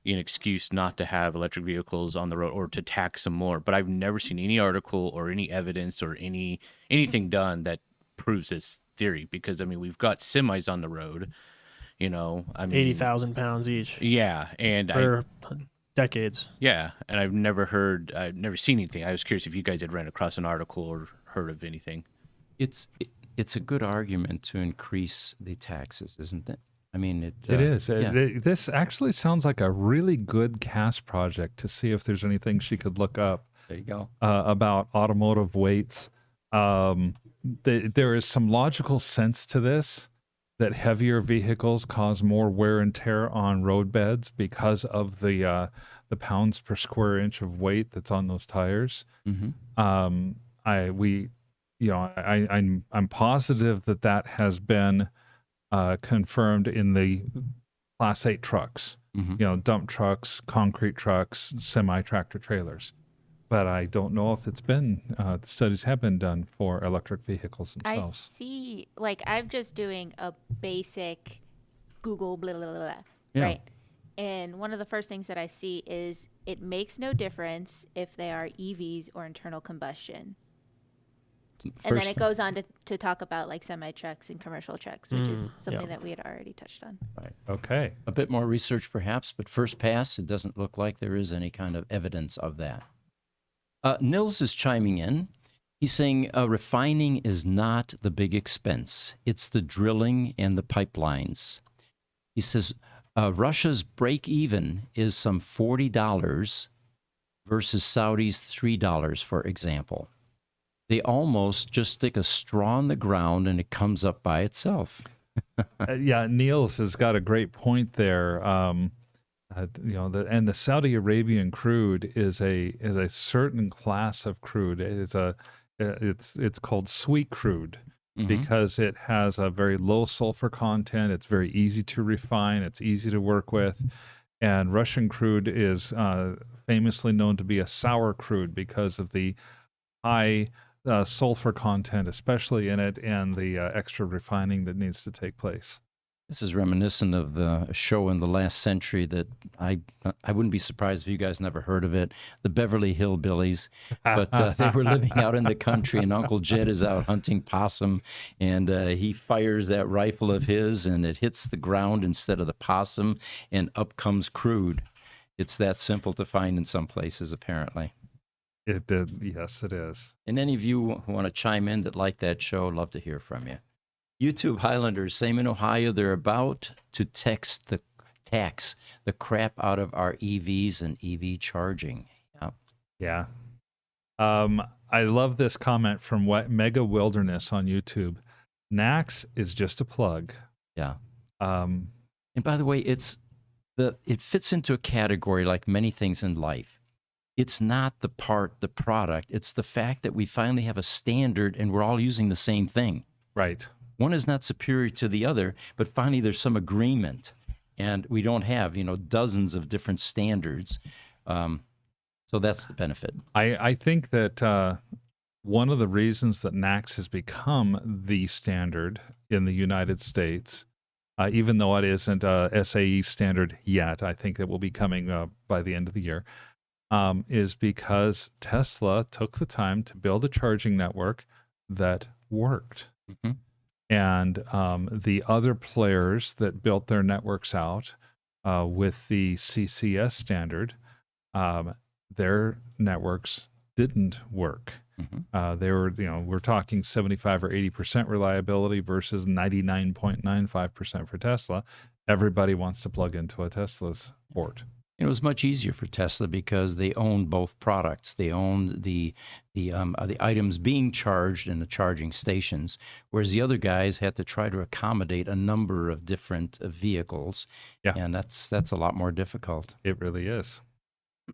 an excuse not to have electric vehicles on the road or to tax them more, but I've never seen any article or any evidence or anything done that proves this theory. Because I mean, we've got semis on the road, I mean, 80,000 pounds each Yeah, and for decades. and I've never seen anything. I was curious if you guys had ran across an article or heard of anything. It's a good argument to increase the taxes, isn't it? I mean, It is. yeah. This actually sounds like a really good Cass project to see if there's anything she could look up There you go. about automotive weights. There is some logical sense to this, that heavier vehicles cause more wear and tear on road beds because of the pounds per square inch of weight that's on those tires. Mm-hmm. I'm positive that has been confirmed in the Class 8 trucks, Mm-hmm. dump trucks, concrete trucks, semi-tractor trailers. But I don't know if it's been, studies have been done for electric vehicles themselves. I see, like, I'm just doing a basic Google blah, blah, blah, blah, Yeah. right? And one of the first things that I see is it makes no difference if they are EVs or internal combustion. And then it goes on to talk about like semi trucks and commercial trucks, which is something that we had already touched on. Okay. A bit more research, perhaps, but first pass, it doesn't look like there is any kind of evidence of that. Nils is chiming in. He's saying refining is not the big expense. It's the drilling and the pipelines. He says Russia's break even is some $40 versus Saudi's $3, for example. They almost just stick a straw in the ground and it comes up by itself. Niels has got a great point there. The Saudi Arabian crude is a certain class of crude. It's called sweet crude because it has a very low sulfur content. It's very easy to refine. It's easy to work with. And Russian crude is famously known to be a sour crude because of the high sulfur content, especially in it, and the extra refining that needs to take place. This is reminiscent of the show in the last century that I wouldn't be surprised if you guys never heard of it, the Beverly Hillbillies. But they were living out in the country, and Uncle Jed is out hunting possum, and he fires that rifle of his, and it hits the ground instead of the possum, and up comes crude. It's that simple to find in some places, apparently. It did. Yes, it is. And any of you who want to chime in that like that show, love to hear from you. YouTube Highlanders, same in Ohio, they're about to tax the crap out of our EVs and EV charging. Yeah. I love this comment from Mega Wilderness on YouTube. Nax is just a plug. Yeah. And by the way, it fits into a category like many things in life. It's not the part, the product. It's the fact that we finally have a standard and we're all using the same thing. Right. One is not superior to the other, but finally there's some agreement. And we don't have, dozens of different standards. So that's the benefit. I think that one of the reasons that NACS has become the standard in the United States, even though it isn't a SAE standard yet, I think it will be coming by the end of the year, is because Tesla took the time to build a charging network that worked. Mm-hmm. And the other players that built their networks out with the CCS standard, their networks didn't work. Mm-hmm. They were, we're talking 75 or 80% reliability versus 99.95% for Tesla. Everybody wants to plug into a Tesla's port. It was much easier for Tesla because they owned both products. They owned the items being charged in the charging stations, whereas the other guys had to try to accommodate a number of different vehicles. Yeah. And that's a lot more difficult. It really is.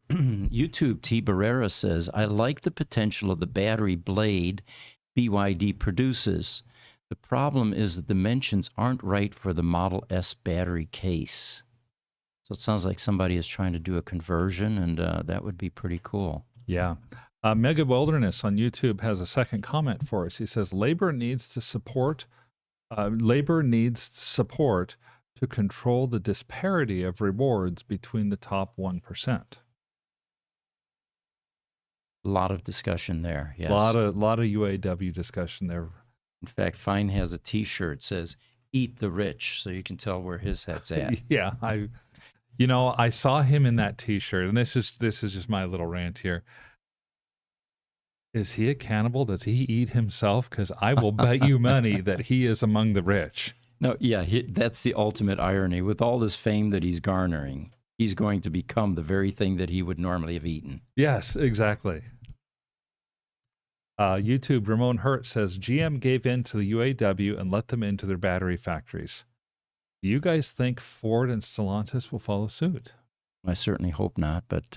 YouTube T. Barrera says, I like the potential of the battery blade BYD produces. The problem is the dimensions aren't right for the Model S battery case. So it sounds like somebody is trying to do a conversion, and that would be pretty cool. Yeah. Mega Wilderness on YouTube has a second comment for us. He says, labor needs support to control the disparity of rewards between the top 1%. A lot of discussion there, yes. A lot of UAW discussion there. In fact, Fine has a T-shirt says, eat the rich, so you can tell where his head's at. Yeah, I saw him in that T-shirt, and this is just my little rant here. Is he a cannibal? Does he eat himself? Because I will bet you money that he is among the rich. No, yeah, that's the ultimate irony. With all this fame that he's garnering, he's going to become the very thing that he would normally have eaten. Yes, exactly. YouTube, Ramon Hurt says, GM gave in to the UAW and let them into their battery factories. Do you guys think Ford and Stellantis will follow suit? I certainly hope not. But,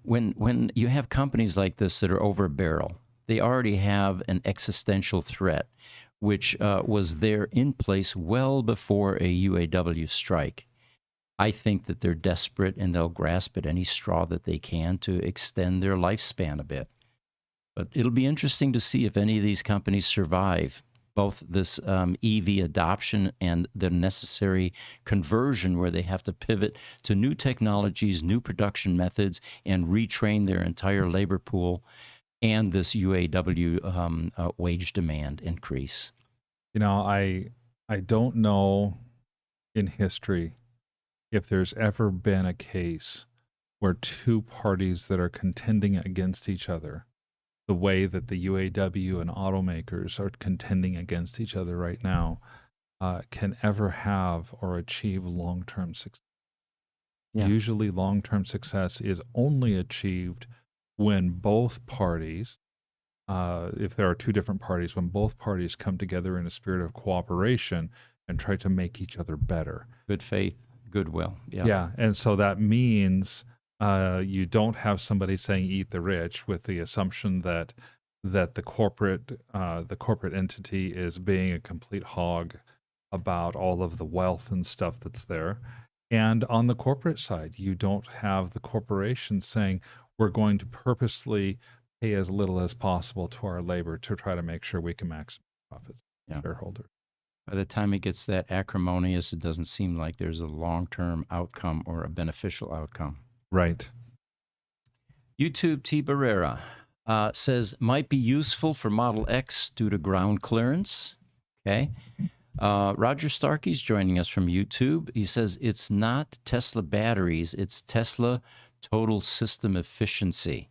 when you have companies like this that are over a barrel, they already have an existential threat, which was there in place well before a UAW strike. I think that they're desperate and they'll grasp at any straw that they can to extend their lifespan a bit. But it'll be interesting to see if any of these companies survive both this EV adoption and the necessary conversion where they have to pivot to new technologies, new production methods, and retrain their entire labor pool, and this UAW wage demand increase. I don't know in history if there's ever been a case where two parties that are contending against each other, the way that the UAW and automakers are contending against each other right now, can ever have or achieve long-term success. Yeah. Usually long-term success is only achieved when both parties, if there are two different parties, when both parties come together in a spirit of cooperation and try to make each other better. Good faith, goodwill. Yeah. Yeah. And so that means you don't have somebody saying eat the rich with the assumption that the corporate entity is being a complete hog about all of the wealth and stuff that's there. And on the corporate side, you don't have the corporation saying we're going to purposely pay as little as possible to our labor to try to make sure we can maximize profits for shareholders. By the time it gets that acrimonious, it doesn't seem like there's a long-term outcome or a beneficial outcome. Right. YouTube T. Barrera says, might be useful for Model X due to ground clearance. Okay. Roger Starkey's joining us from YouTube. He says, it's not Tesla batteries, it's Tesla total system efficiency.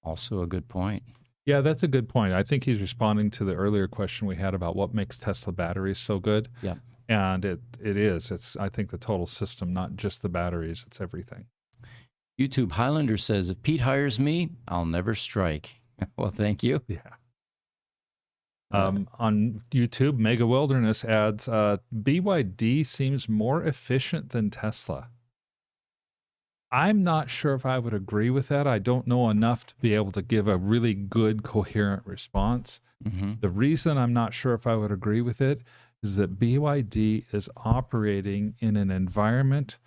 Also a good point. Yeah, that's a good point. I think he's responding to the earlier question we had about what makes Tesla batteries so good. Yeah. And it is. It's, I think, the total system, not just the batteries. It's everything. YouTube Highlander says, if Pete hires me, I'll never strike. Well, thank you. Yeah. On YouTube, Mega Wilderness adds, BYD seems more efficient than Tesla. I'm not sure if I would agree with that. I don't know enough to be able to give a really good, coherent response. Mm-hmm. The reason I'm not sure if I would agree with it is that BYD is operating in an environment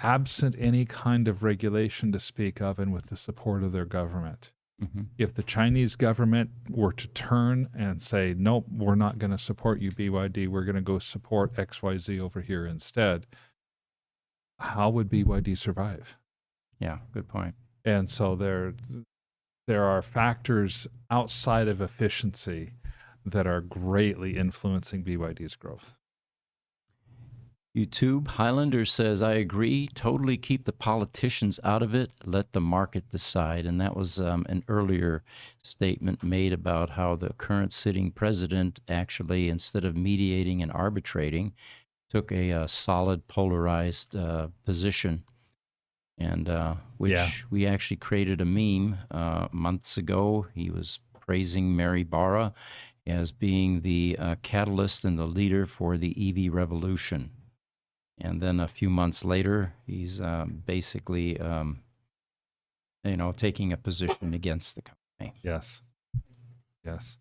absent any kind of regulation to speak of and with the support of their government. Mm-hmm. If the Chinese government were to turn and say, nope, we're not going to support you, BYD, we're going to go support XYZ over here instead, how would BYD survive? Yeah, good point. And so there are factors outside of efficiency that are greatly influencing BYD's growth. YouTube Highlander says, I agree. Totally keep the politicians out of it. Let the market decide. And that was an earlier statement made about how the current sitting president actually, instead of mediating and arbitrating, took a solid polarized position. And which we actually created a meme months ago. He was praising Mary Barra as being the catalyst and the leader for the EV revolution. And then a few months later, he's basically, taking a position against the company. Yes. Yes.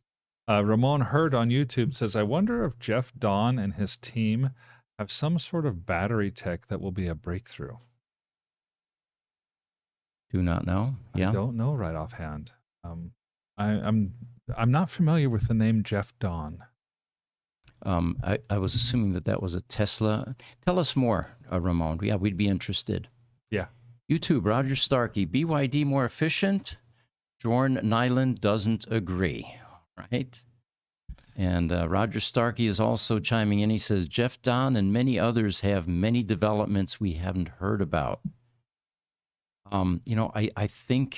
Ramon Hurd on YouTube says, I wonder if Jeff Don and his team have some sort of battery tech that will be a breakthrough. Do not know. Yeah. I don't know right offhand. I'm not familiar with the name Jeff Don. I was assuming that was a Tesla. Tell us more, Ramon. Yeah, we'd be interested. Yeah. YouTube, Roger Starkey, BYD more efficient? Jorn Nyland doesn't agree, right? And Roger Starkey is also chiming in. He says, Jeff Don and many others have many developments we haven't heard about. I think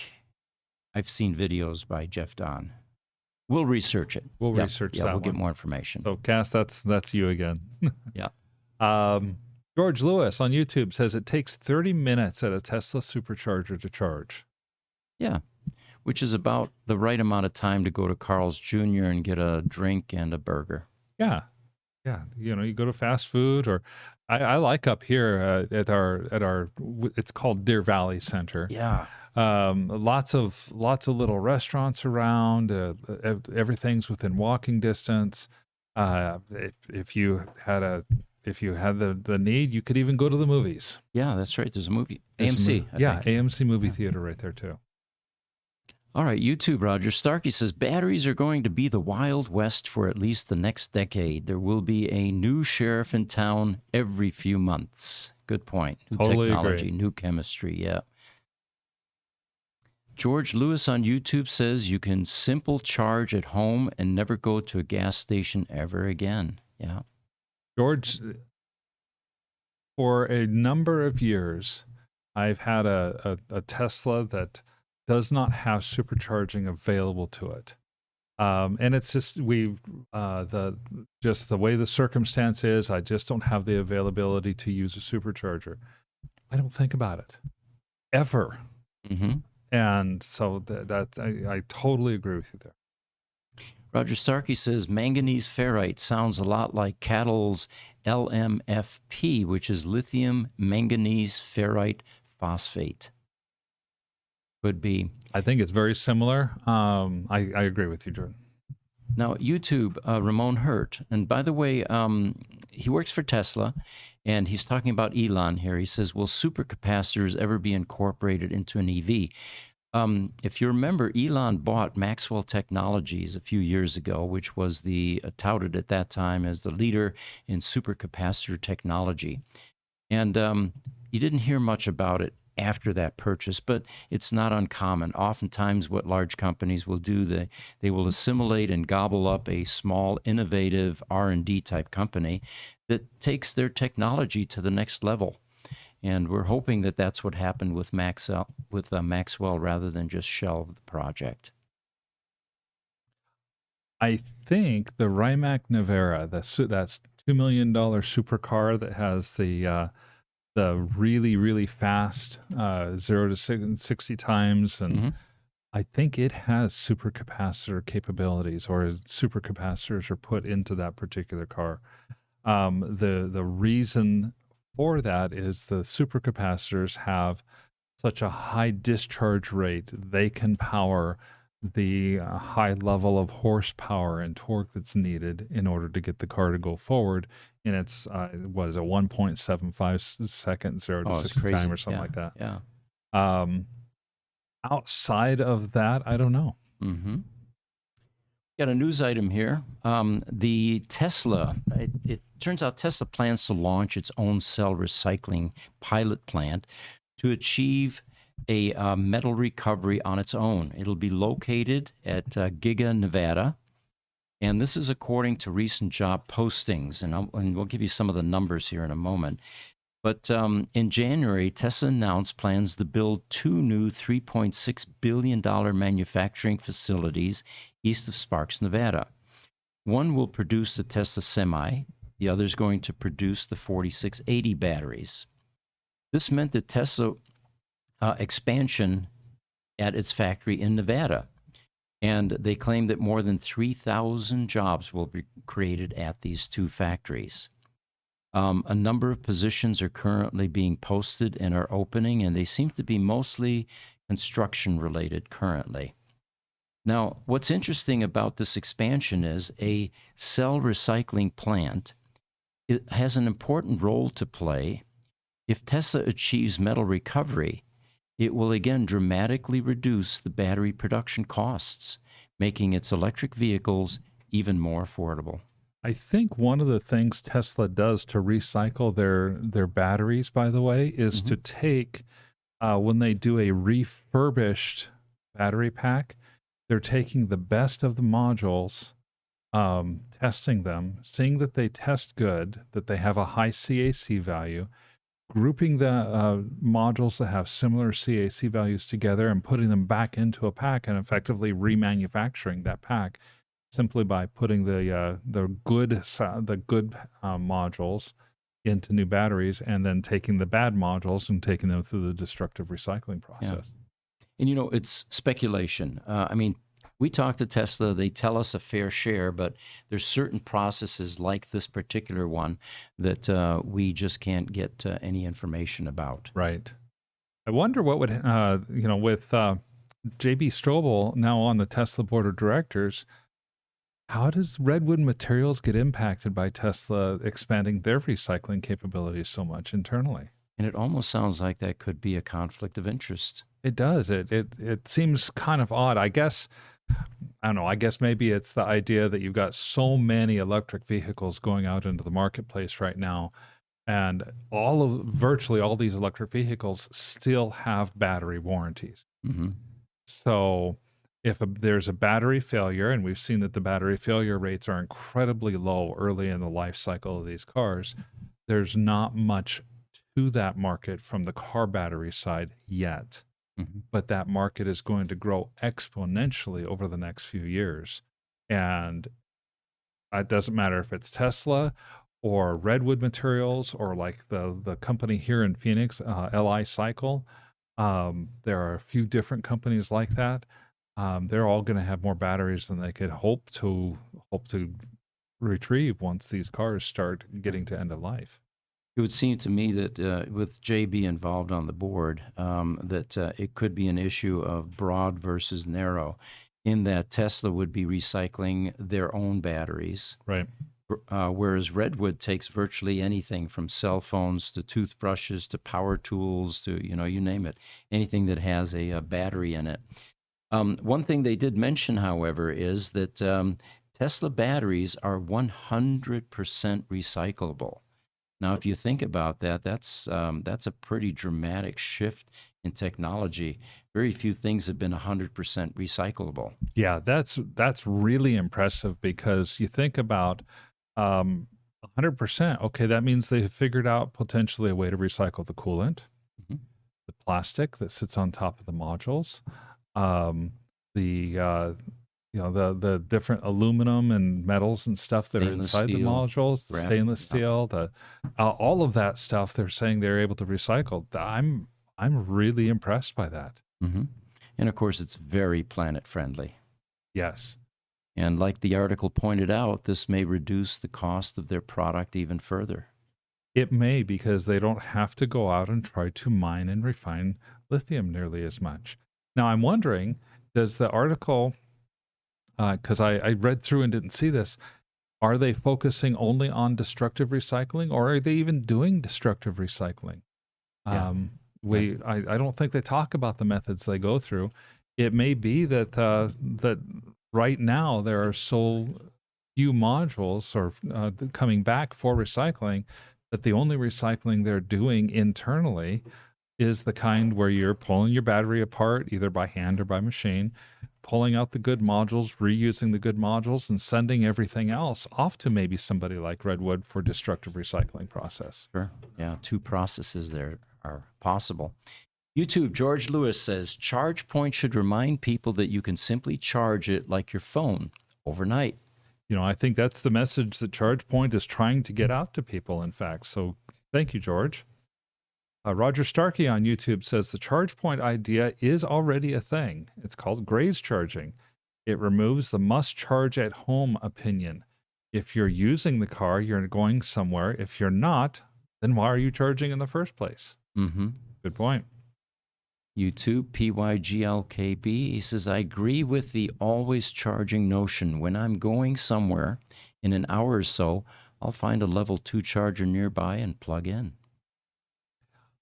I've seen videos by Jeff Don. We'll research it. We'll research that we'll one. get more information. So, Cass, that's you again. Yeah. George Lewis on YouTube says it takes 30 minutes at a Tesla supercharger to charge. Yeah, which is about the right amount of time to go to Carl's Jr. and get a drink and a burger. Yeah. Yeah. You go to fast food, or I like up here at our it's called Deer Valley Center. Yeah. Lots of little restaurants around. Everything's within walking distance. If you had the need, you could even go to the movies. Yeah, that's right. There's a movie. There's AMC. I think. AMC movie theater right there too. All right, YouTube, Roger Starkey says, batteries are going to be the Wild West for at least the next decade. There will be a new sheriff in town every few months. Good point. New Totally technology, agree. new chemistry, yeah. George Lewis on YouTube says, you can simple charge at home and never go to a gas station ever again. Yeah. George, for a number of years, I've had a Tesla that does not have supercharging available to it. And it's just the way the circumstance is, I just don't have the availability to use a supercharger. I don't think about it ever. Mm-hmm. And so I totally agree with you there. Roger Starkey says, manganese ferrite sounds a lot like Cattle's LMFP, which is lithium manganese ferrite phosphate. Could be. I think it's very similar. I agree with you, Jordan. Now, YouTube, Ramon Hurt. And by the way, he works for Tesla, and he's talking about Elon here. He says, will supercapacitors ever be incorporated into an EV? If you remember, Elon bought Maxwell Technologies a few years ago, which was touted at that time as the leader in supercapacitor technology. And you didn't hear much about it after that purchase, but it's not uncommon. Oftentimes what large companies will do, they will assimilate and gobble up a small, innovative R&D type company that takes their technology to the next level. And we're hoping that that's what happened with Maxwell rather than just shelve the project. I think the Rimac Nevera, that's $2 million supercar that has the really, really fast 0 to 60 times. And Mm-hmm. I think it has supercapacitor capabilities, or supercapacitors are put into that particular car. The reason for that is the supercapacitors have such a high discharge rate, they can power the high level of horsepower and torque that's needed in order to get the car to go forward. And it's, what is it, 1.75 seconds, 0 to Oh, it's 60 crazy. time or something Yeah, like that. Yeah. Outside of that, I don't know. Mm-hmm. Got a news item here. The Tesla, it turns out Tesla plans to launch its own cell recycling pilot plant to achieve a metal recovery on its own. It'll be located at Giga, Nevada. And this is according to recent job postings. And we'll give you some of the numbers here in a moment. But in January, Tesla announced plans to build 2 new $3.6 billion manufacturing facilities east of Sparks, Nevada. One will produce the Tesla Semi. The other is going to produce the 4680 batteries. This meant that Tesla expansion at its factory in Nevada. And they claim that more than 3,000 jobs will be created at these 2 factories. A number of positions are currently being posted and are opening, and they seem to be mostly construction related currently. Now, what's interesting about this expansion is a cell recycling plant. It has an important role to play. If Tesla achieves metal recovery, it will again dramatically reduce the battery production costs, making its electric vehicles even more affordable. I think one of the things Tesla does to recycle their batteries, by the way, is to take, when they do a refurbished battery pack, they're taking the best of the modules, testing them, seeing that they test good, that they have a high CAC value, grouping the modules that have similar CAC values together and putting them back into a pack and effectively remanufacturing that pack simply by putting the good modules into new batteries and then taking the bad modules and taking them through the destructive recycling process. Yeah. And it's speculation. I mean, we talk to Tesla, they tell us a fair share, but there's certain processes like this particular one that we just can't get any information about. Right. I wonder what would, with J.B. Strobel now on the Tesla board of directors, how does Redwood Materials get impacted by Tesla expanding their recycling capabilities so much internally? And it almost sounds like that could be a conflict of interest. It does. It seems kind of odd. I guess, I don't know, I guess maybe it's the idea that you've got so many electric vehicles going out into the marketplace right now, and virtually all these electric vehicles still have battery warranties. Mm-hmm. So if there's a battery failure, and we've seen that the battery failure rates are incredibly low early in the life cycle of these cars, there's not much to that market from the car battery side yet. Mm-hmm. But that market is going to grow exponentially over the next few years. And it doesn't matter if it's Tesla or Redwood Materials or like the company here in Phoenix, LI Cycle. There are a few different companies like that. They're all going to have more batteries than they could hope to retrieve once these cars start getting to end of life. It would seem to me that with JB involved on the board, that it could be an issue of broad versus narrow, in that Tesla would be recycling their own batteries, right? Whereas Redwood takes virtually anything from cell phones to toothbrushes to power tools to, you name it, anything that has a battery in it. One thing they did mention, however, is that Tesla batteries are 100% recyclable. Now, if you think about that, that's a pretty dramatic shift in technology. Very few things have been 100% recyclable. Yeah, that's really impressive, because you think about 100%. Okay, that means they have figured out potentially a way to recycle the coolant, Mm-hmm. the plastic that sits on top of the modules, the different aluminum and metals and stuff that Stainless are inside the steel, modules, the graphite, stainless steel, all of that stuff. They're saying they're able to recycle. I'm really impressed by that. Mm-hmm. And of course, it's very planet friendly. Yes. And like the article pointed out, this may reduce the cost of their product even further. It may, because they don't have to go out and try to mine and refine lithium nearly as much. Now, I'm wondering, does the article, because I read through and didn't see this, are they focusing only on destructive recycling, or are they even doing destructive recycling? Yeah. I don't think they talk about the methods they go through. It may be that that right now there are so few modules or coming back for recycling that the only recycling they're doing internally is the kind where you're pulling your battery apart either by hand or by machine, pulling out the good modules, reusing the good modules, and sending everything else off to maybe somebody like Redwood for destructive recycling process. Sure. Yeah, 2 processes there are possible. YouTube, George Lewis says, ChargePoint should remind people that you can simply charge it like your phone overnight. I think that's the message that ChargePoint is trying to get out to people, in fact. So thank you, George. Roger Starkey on YouTube says the ChargePoint idea is already a thing. It's called graze charging. It removes the must charge at home opinion. If you're using the car, you're going somewhere. If you're not, then why are you charging in the first place? Mm-hmm. Good point. YouTube, PYGLKB, he says, I agree with the always charging notion. When I'm going somewhere in an hour or so, I'll find a level 2 charger nearby and plug in.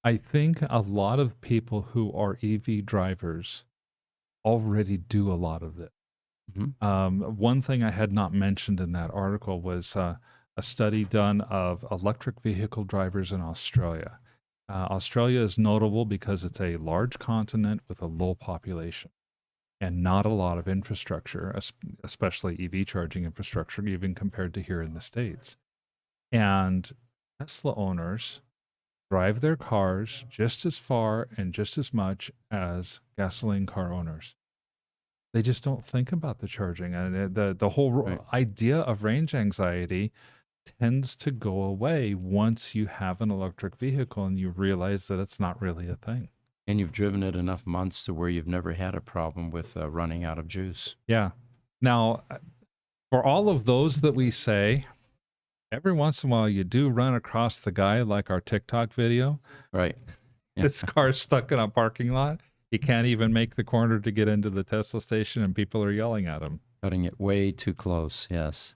I think a lot of people who are EV drivers already do a lot of it. Mm-hmm. One thing I had not mentioned in that article was a study done of electric vehicle drivers in Australia. Australia is notable because it's a large continent with a low population and not a lot of infrastructure, especially EV charging infrastructure, even compared to here in the States. And Tesla owners drive their cars just as far and just as much as gasoline car owners. They just don't think about the charging. And the whole idea of range anxiety tends to go away once you have an electric vehicle and you realize that it's not really a thing. And you've driven it enough months to where you've never had a problem with running out of juice. Yeah. Now, for all of those that we say, every once in a while you do run across the guy like our TikTok video. Right. Yeah. This car's stuck in a parking lot. He can't even make the corner to get into the Tesla station and people are yelling at him. Cutting it way too close, yes.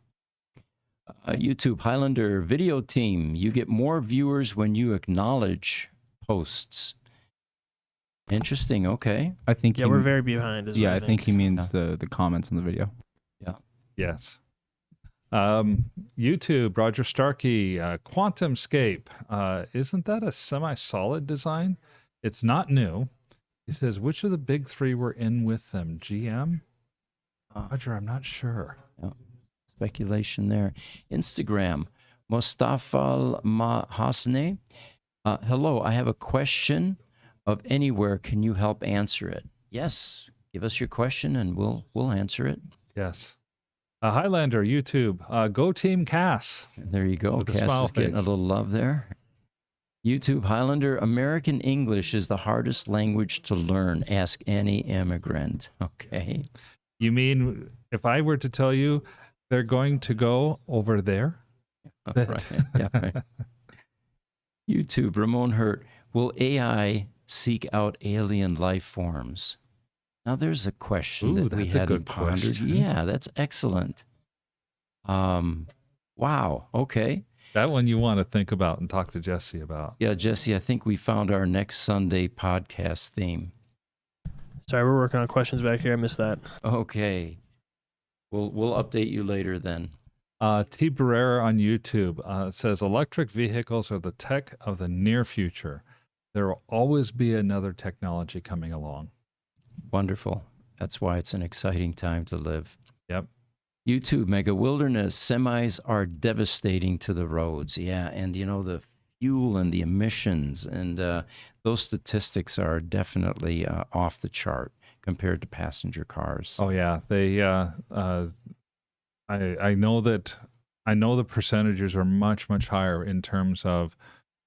YouTube, Highlander video team, you get more viewers when you acknowledge posts. Interesting, okay. I think Yeah, we're very behind. Is what I think he means the comments in the video. Yeah. Yes. YouTube, Roger Starkey, QuantumScape. Isn't that a semi-solid design? It's not new. He says, which of the big 3 were in with them? GM? Roger, I'm not sure. Yeah. Speculation there. Instagram, Mustafa Mahasne. Hello, I have a question of anywhere. Can you help answer it? Yes. Give us your question and we'll answer it. Yes. Highlander, YouTube, Go Team Cass. There you go. With a Cass smile is getting a face. little love there. YouTube, Highlander, American English is the hardest language to learn. Ask any immigrant. Okay. You mean if I were to tell you they're going to go over there? Right. Yeah, right. YouTube, Ramon Hurt, will AI seek out alien life forms? Now, there's a question Ooh, that we that's a hadn't good pondered. question. Yeah, that's excellent. Wow. Okay. That one you want to think about and talk to Jesse about. Yeah, Jesse, I think we found our next Sunday podcast theme. Sorry, we're working on questions back here. I missed that. Okay. We'll update you later then. T. Barrera on YouTube says electric vehicles are the tech of the near future. There will always be another technology coming along. Wonderful. That's why it's an exciting time to live. Yep. YouTube, Mega Wilderness, semis are devastating to the roads. Yeah, and the fuel and the emissions and those statistics are definitely off the chart compared to passenger cars. Oh yeah, they. I know that. I know the percentages are much higher in terms of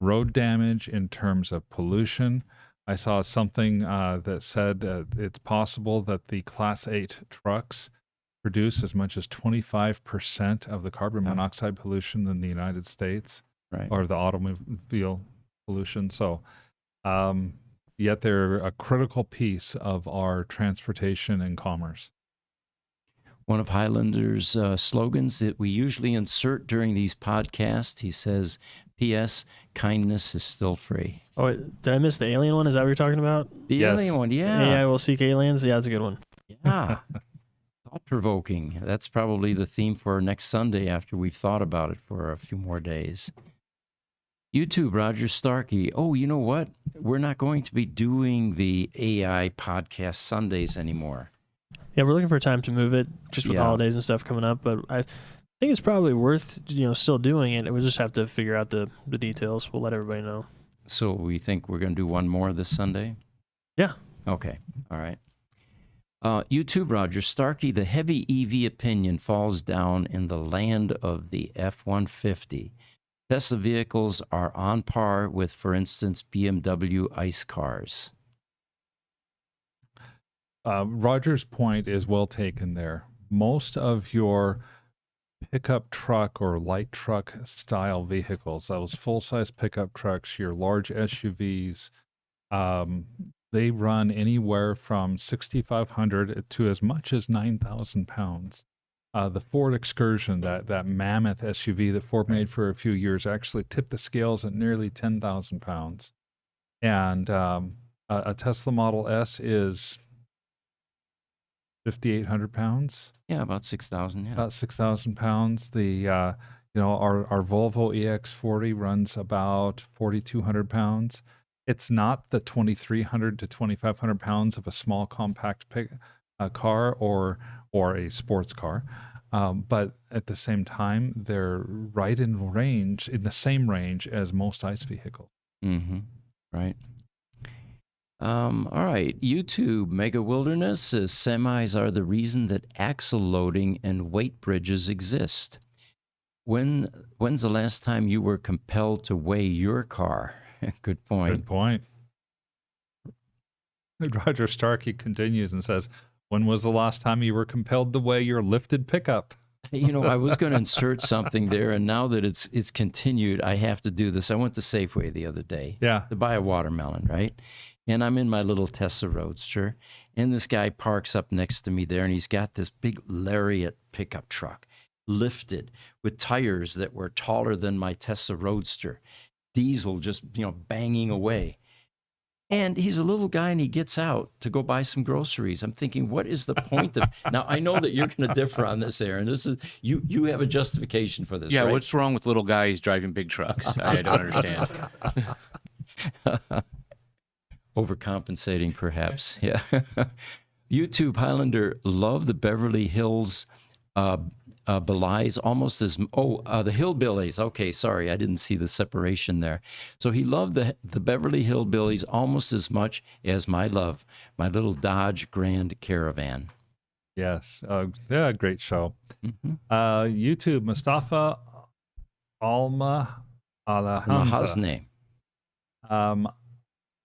road damage, in terms of pollution. I saw something that said it's possible that the Class 8 trucks produce as much as 25% of the carbon monoxide pollution in the United States. Right. or the automobile pollution. So, yet they're a critical piece of our transportation and commerce. One of Highlander's slogans that we usually insert during these podcasts, he says, P.S. Kindness is still free. Oh, wait, did I miss the alien one? Is that what you're talking about? The Yes. alien one, yeah. AI will seek aliens. Yeah, that's a good one. Yeah. Thought-provoking. That's probably the theme for next Sunday after we've thought about it for a few more days. YouTube, Roger Starkey. Oh, you know what? We're not going to be doing the AI podcast Sundays anymore. Yeah, we're looking for a time to move it, just with Yeah. holidays and stuff coming up. But I think it's probably worth still doing it. We just have to figure out the details. We'll let everybody know. So we think we're going to do one more this Sunday? Yeah. Okay. All right. YouTube, Roger Starkey. The heavy EV opinion falls down in the land of the F-150. Tesla vehicles are on par with, for instance, BMW ICE cars. Roger's point is well taken there. Most of your pickup truck or light truck style vehicles, those full-size pickup trucks, your large SUVs, they run anywhere from 6,500 to as much as 9,000 pounds. The Ford Excursion, that mammoth SUV that Ford made for a few years, actually tipped the scales at nearly 10,000 pounds. And a Tesla Model S is 5,800 pounds. Yeah, about 6,000. Yeah. About 6,000 pounds. Our Volvo EX40 runs about 4,200 pounds. It's not the 2,300 to 2,500 pounds of a small compact car or a sports car, but at the same time, they're right in the same range as most ICE vehicles. Mm-hmm. Right. All right. YouTube, Mega Wilderness says semis are the reason that axle loading and weight bridges exist. When's the last time you were compelled to weigh your car? Good point. Good point. Roger Starkey continues and says, when was the last time you were compelled to weigh your lifted pickup? I was going to insert something there, and now that it's continued, I have to do this. I went to Safeway the other day to buy a watermelon, right? And I'm in my little Tesla Roadster, and this guy parks up next to me there, and he's got this big Lariat pickup truck, lifted with tires that were taller than my Tesla Roadster, diesel just banging away. And he's a little guy, and he gets out to go buy some groceries. I'm thinking, what is the point of... Now, I know that you're going to differ on this, Aaron. This is you have a justification for this, Yeah, right? what's wrong with little guys driving big trucks? I don't understand. Overcompensating, perhaps. Yeah. YouTube, Highlander, love the Beverly Hills belies almost as... the Hillbillies. Okay, sorry, I didn't see the separation there. So he loved the Beverly Hillbillies almost as much as my little Dodge Grand Caravan. Yes. Great show. Mm-hmm. YouTube, Mustafa Alma Alhamza.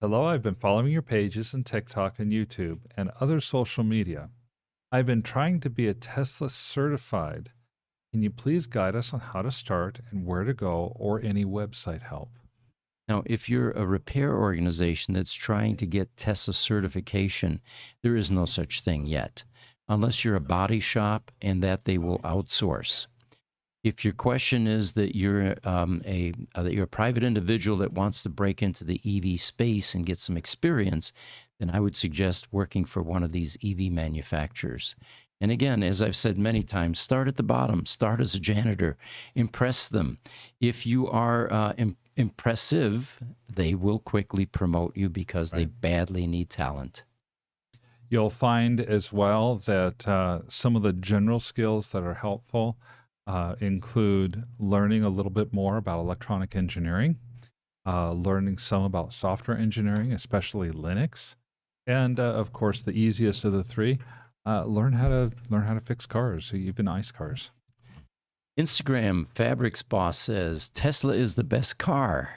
Hello, I've been following your pages on TikTok and YouTube and other social media. I've been trying to be a Tesla certified. Can you please guide us on how to start and where to go, or any website help? Now, if you're a repair organization that's trying to get Tesla certification, there is no such thing yet, unless you're a body shop, and that they will outsource. If your question is that you're a private individual that wants to break into the EV space and get some experience, then I would suggest working for one of these EV manufacturers. And again, as I've said many times, start at the bottom. Start as a janitor. Impress them. If you are impressive, they will quickly promote you because they badly need talent. You'll find as well that some of the general skills that are helpful include learning a little bit more about electronic engineering, learning some about software engineering, especially Linux, and of course, the easiest of the three, learn how to fix cars, even ICE cars. Instagram, Fabrics Boss says, Tesla is the best car.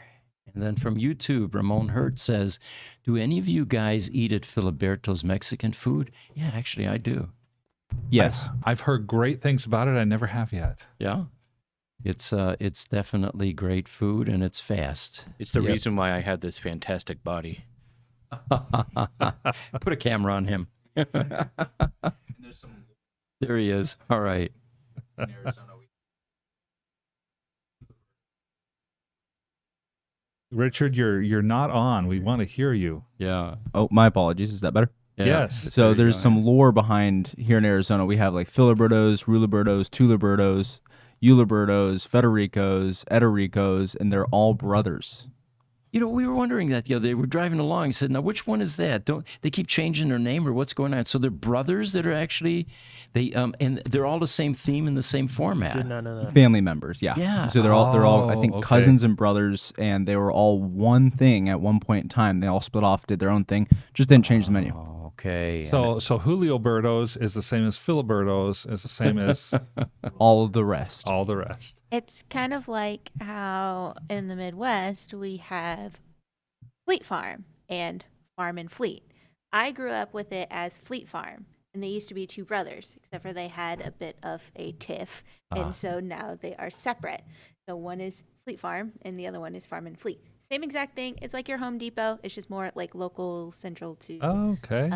And then from YouTube, Ramon Hurt says, do any of you guys eat at Filiberto's Mexican food? Yeah, actually, I do. Yes. I've heard great things about it. I never have yet. Yeah? It's definitely great food and it's fast. It's the Yep. reason why I have this fantastic body. Put a camera on him. There he is. All right. Richard, you're not on. We want to hear you. Yeah. Oh, my apologies. Is that better? Yeah. Yes. So There you there's go, some yeah. lore behind here in Arizona. We have like Filibertos, Rulibertos, Tulibertos, Ulibertos, Federicos, Edoricos, and they're all brothers. You know, we were wondering that the other day. We're driving along and said, now, which one is that? Don't they keep changing their name or what's going on? So they're brothers that are actually, and they're all the same theme and the same format. Did not know that. Family members, yeah. Yeah. So they're all I Oh, think okay. cousins and brothers, and they were all one thing at one point in time. They all split off, did their own thing, just didn't change the menu. Oh, okay. So Julio Bertos is the same as Filibertos, is the same as All of the rest. all the rest. It's kind of like how in the Midwest we have Fleet Farm and Farm and Fleet. I grew up with it as Fleet Farm, and they used to be two brothers, except for they had a bit of a tiff, and so now they are separate. So one is Fleet Farm, and the other one is Farm and Fleet. Same exact thing. It's like your Home Depot. It's just more like local, central to Okay.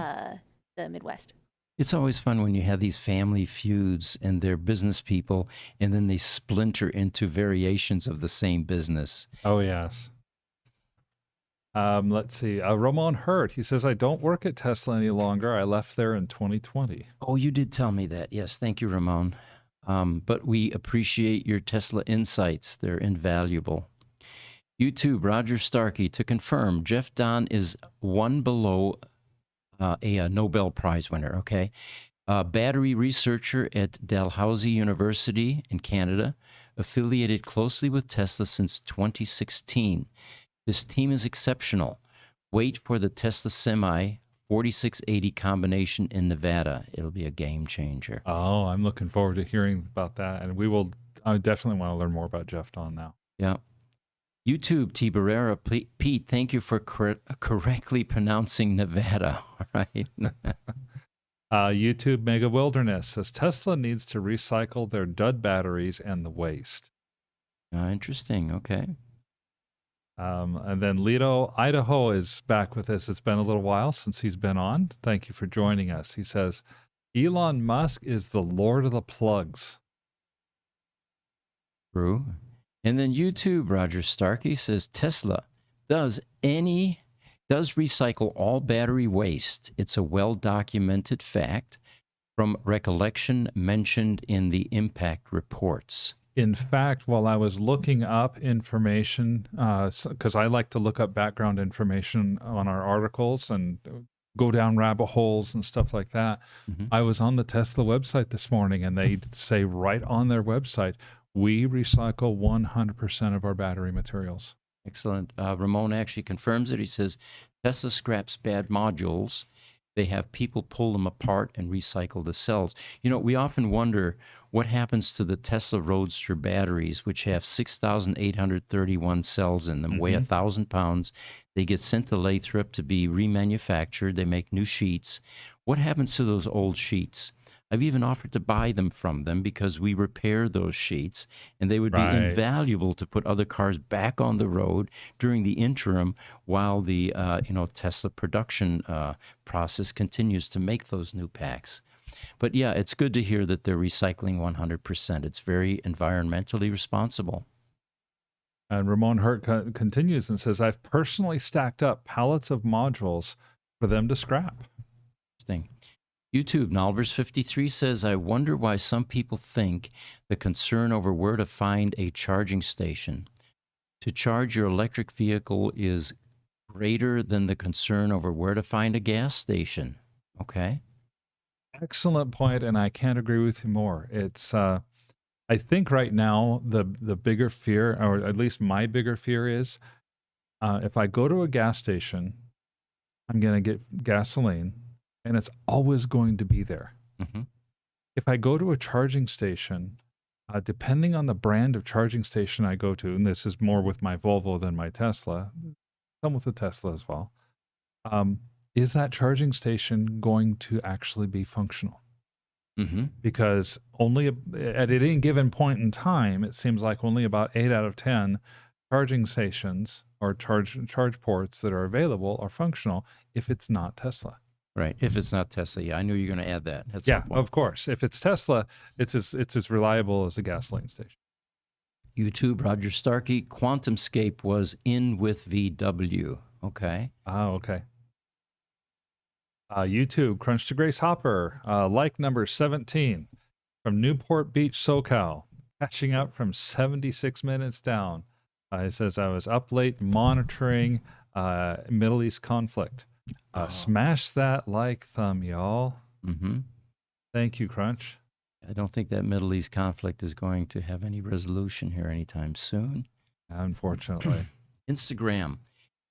the Midwest. It's always fun when you have these family feuds and they're business people, and then they splinter into variations of the same business. Oh, yes. Let's see. Ramon Hurt, he says, I don't work at Tesla any longer. I left there in 2020. Oh, you did tell me that. Yes, thank you, Ramon. But we appreciate your Tesla insights. They're invaluable. YouTube, Roger Starkey, to confirm, Jeff Don is one below a Nobel Prize winner, okay? Battery researcher at Dalhousie University in Canada, affiliated closely with Tesla since 2016. This team is exceptional. Wait for the Tesla Semi 4680 combination in Nevada. It'll be a game changer. Oh, I'm looking forward to hearing about that. And I definitely want to learn more about Jeff Don now. Yeah. YouTube, T. Barrera, Pete, thank you for correctly pronouncing Nevada. All right. YouTube Mega Wilderness says Tesla needs to recycle their dud batteries and the waste. Interesting. Okay. And then Lido, Idaho is back with us. It's been a little while since he's been on. Thank you for joining us. He says, Elon Musk is the Lord of the plugs. True. And then YouTube, Roger Starkey says Tesla does recycle all battery waste. It's a well-documented fact from recollection mentioned in the impact reports. In fact, while I was looking up information, because I like to look up background information on our articles and go down rabbit holes and stuff like that, I was on the Tesla website this morning, and they say right on their website, we recycle 100% of our battery materials. Excellent. Ramon actually confirms it. He says Tesla scraps bad modules. They have people pull them apart and recycle the cells. You know, we often wonder what happens to the Tesla Roadster batteries, which have 6,831 cells in them, weigh 1,000 pounds. They get sent to Lathrop to be remanufactured. They make new sheets. What happens to those old sheets? I've even offered to buy them from them because we repair those sheets, and they would be invaluable to put other cars back on the road during the interim while the Tesla production process continues to make those new packs. But yeah, it's good to hear that they're recycling 100%. It's very environmentally responsible. And Ramon Hurt continues and says, I've personally stacked up pallets of modules for them to scrap. Interesting. YouTube, Nalvers53 says, I wonder why some people think the concern over where to find a charging station to charge your electric vehicle is greater than the concern over where to find a gas station. Okay. Excellent point, and I can't agree with you more. It's, I think right now the bigger fear, or at least my bigger fear is, if I go to a gas station, I'm going to get gasoline, and it's always going to be there. If I go to a charging station, depending on the brand of charging station I go to, and this is more with my Volvo than my Tesla, some with the Tesla as well, is that charging station going to actually be functional? Mm-hmm. because at any given point in time, it seems like only about 8 out of 10 charging stations or charge ports that are available are functional if it's not Tesla. Right. If it's not Tesla, yeah, I knew you were going to add that. At some Yeah, point. of course. If it's Tesla, it's as reliable as a gasoline station. YouTube, Roger Starkey, QuantumScape was in with VW. Okay. Oh, okay. YouTube, Crunch to Grace Hopper, like number 17 from Newport Beach, SoCal, catching up from 76 minutes down. It says, I was up late monitoring Middle East conflict. Smash that like thumb, y'all. Mm-hmm. Thank you, Crunch. I don't think that Middle East conflict is going to have any resolution here anytime soon. Unfortunately. Instagram.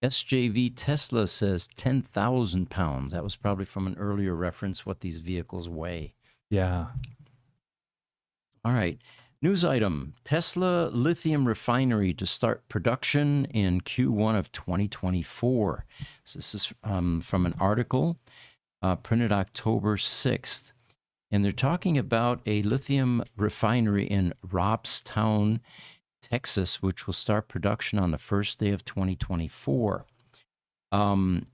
SJV Tesla says 10,000 pounds. That was probably from an earlier reference what these vehicles weigh. Yeah. All right. News item. Tesla lithium refinery to start production in Q1 of 2024. So this is from an article printed October 6th. And they're talking about a lithium refinery in Robstown, Texas, which will start production on the first day of 2024.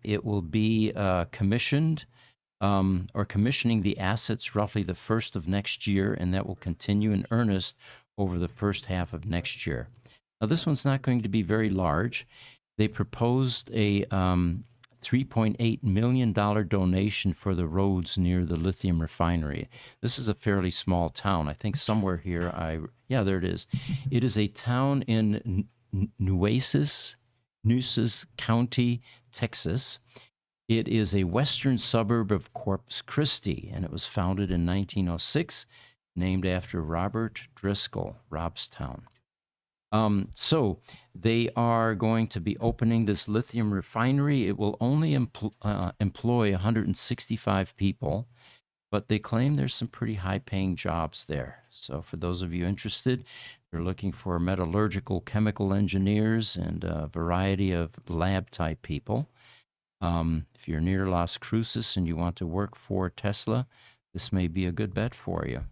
It will be commissioned or commissioning the assets roughly the first of next year, and that will continue in earnest over the first half of next year. Now, this one's not going to be very large. They proposed a $3.8 million donation for the roads near the lithium refinery. This is a fairly small town. I think somewhere here, there it is. It is a town in Nueces County, Texas. It is a western suburb of Corpus Christi, and it was founded in 1906, named after Robert Driscoll, Robstown. So they are going to be opening this lithium refinery. It will only employ 165 people, but they claim there's some pretty high-paying jobs there. So for those of you interested, they're looking for metallurgical chemical engineers and a variety of lab-type people. If you're near Las Cruces and you want to work for Tesla, this may be a good bet for you.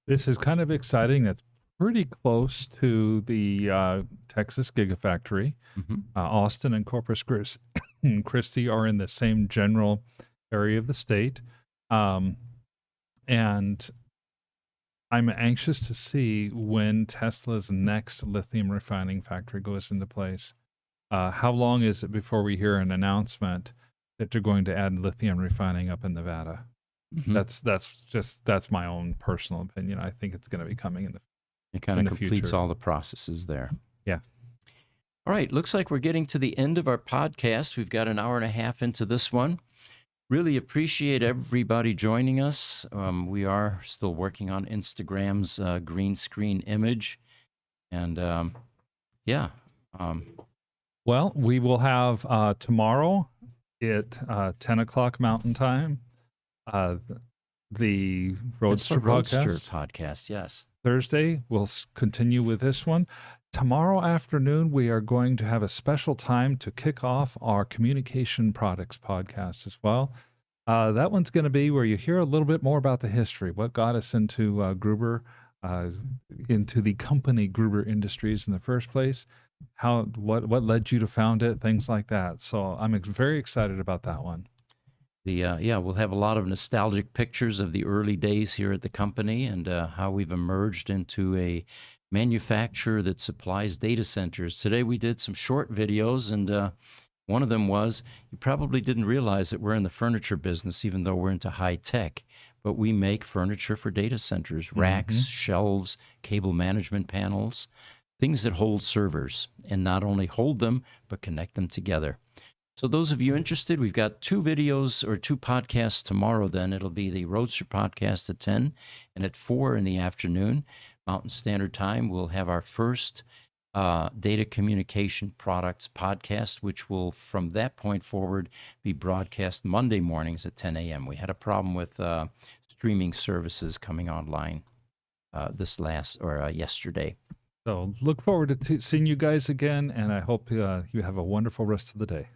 This is kind of exciting. That's pretty close to the Texas Gigafactory. Mm-hmm. Austin and Corpus Christi are in the same general area of the state. And I'm anxious to see when Tesla's next lithium refining factory goes into place. How long is it before we hear an announcement that they're going to add lithium refining up in Nevada? Mm-hmm. That's my own personal opinion. I think it's going to be coming in the It kind of completes future. all the processes there. Yeah. All right. Looks like we're getting to the end of our podcast. We've got an hour and a half into this one. Really appreciate everybody joining us. We are still working on Instagram's green screen image. And well, we will have tomorrow at 10 o'clock Mountain Time, the Roadster podcast. Yes. Thursday, we'll continue with this one. Tomorrow afternoon, we are going to have a special time to kick off our communication products podcast as well. That one's going to be where you hear a little bit more about the history, what got us into Gruber, into the company Gruber Industries in the first place, what led you to found it, things like that. So I'm very excited about that one. We'll have a lot of nostalgic pictures of the early days here at the company and how we've emerged into a manufacturer that supplies data centers. Today we did some short videos, and one of them was, you probably didn't realize that we're in the furniture business, even though we're into high tech, but we make furniture for data centers, racks, shelves, cable management panels, things that hold servers, and not only hold them, but connect them together. So those of you interested, we've got 2 videos or 2 podcasts tomorrow then. It'll be the Roadster podcast at 10 and at 4 in the afternoon, Mountain Standard Time. We'll have our first data communication products podcast, which will, from that point forward, be broadcast Monday mornings at 10 a.m. We had a problem with streaming services coming online yesterday. So look forward to seeing you guys again, and I hope you have a wonderful rest of the day.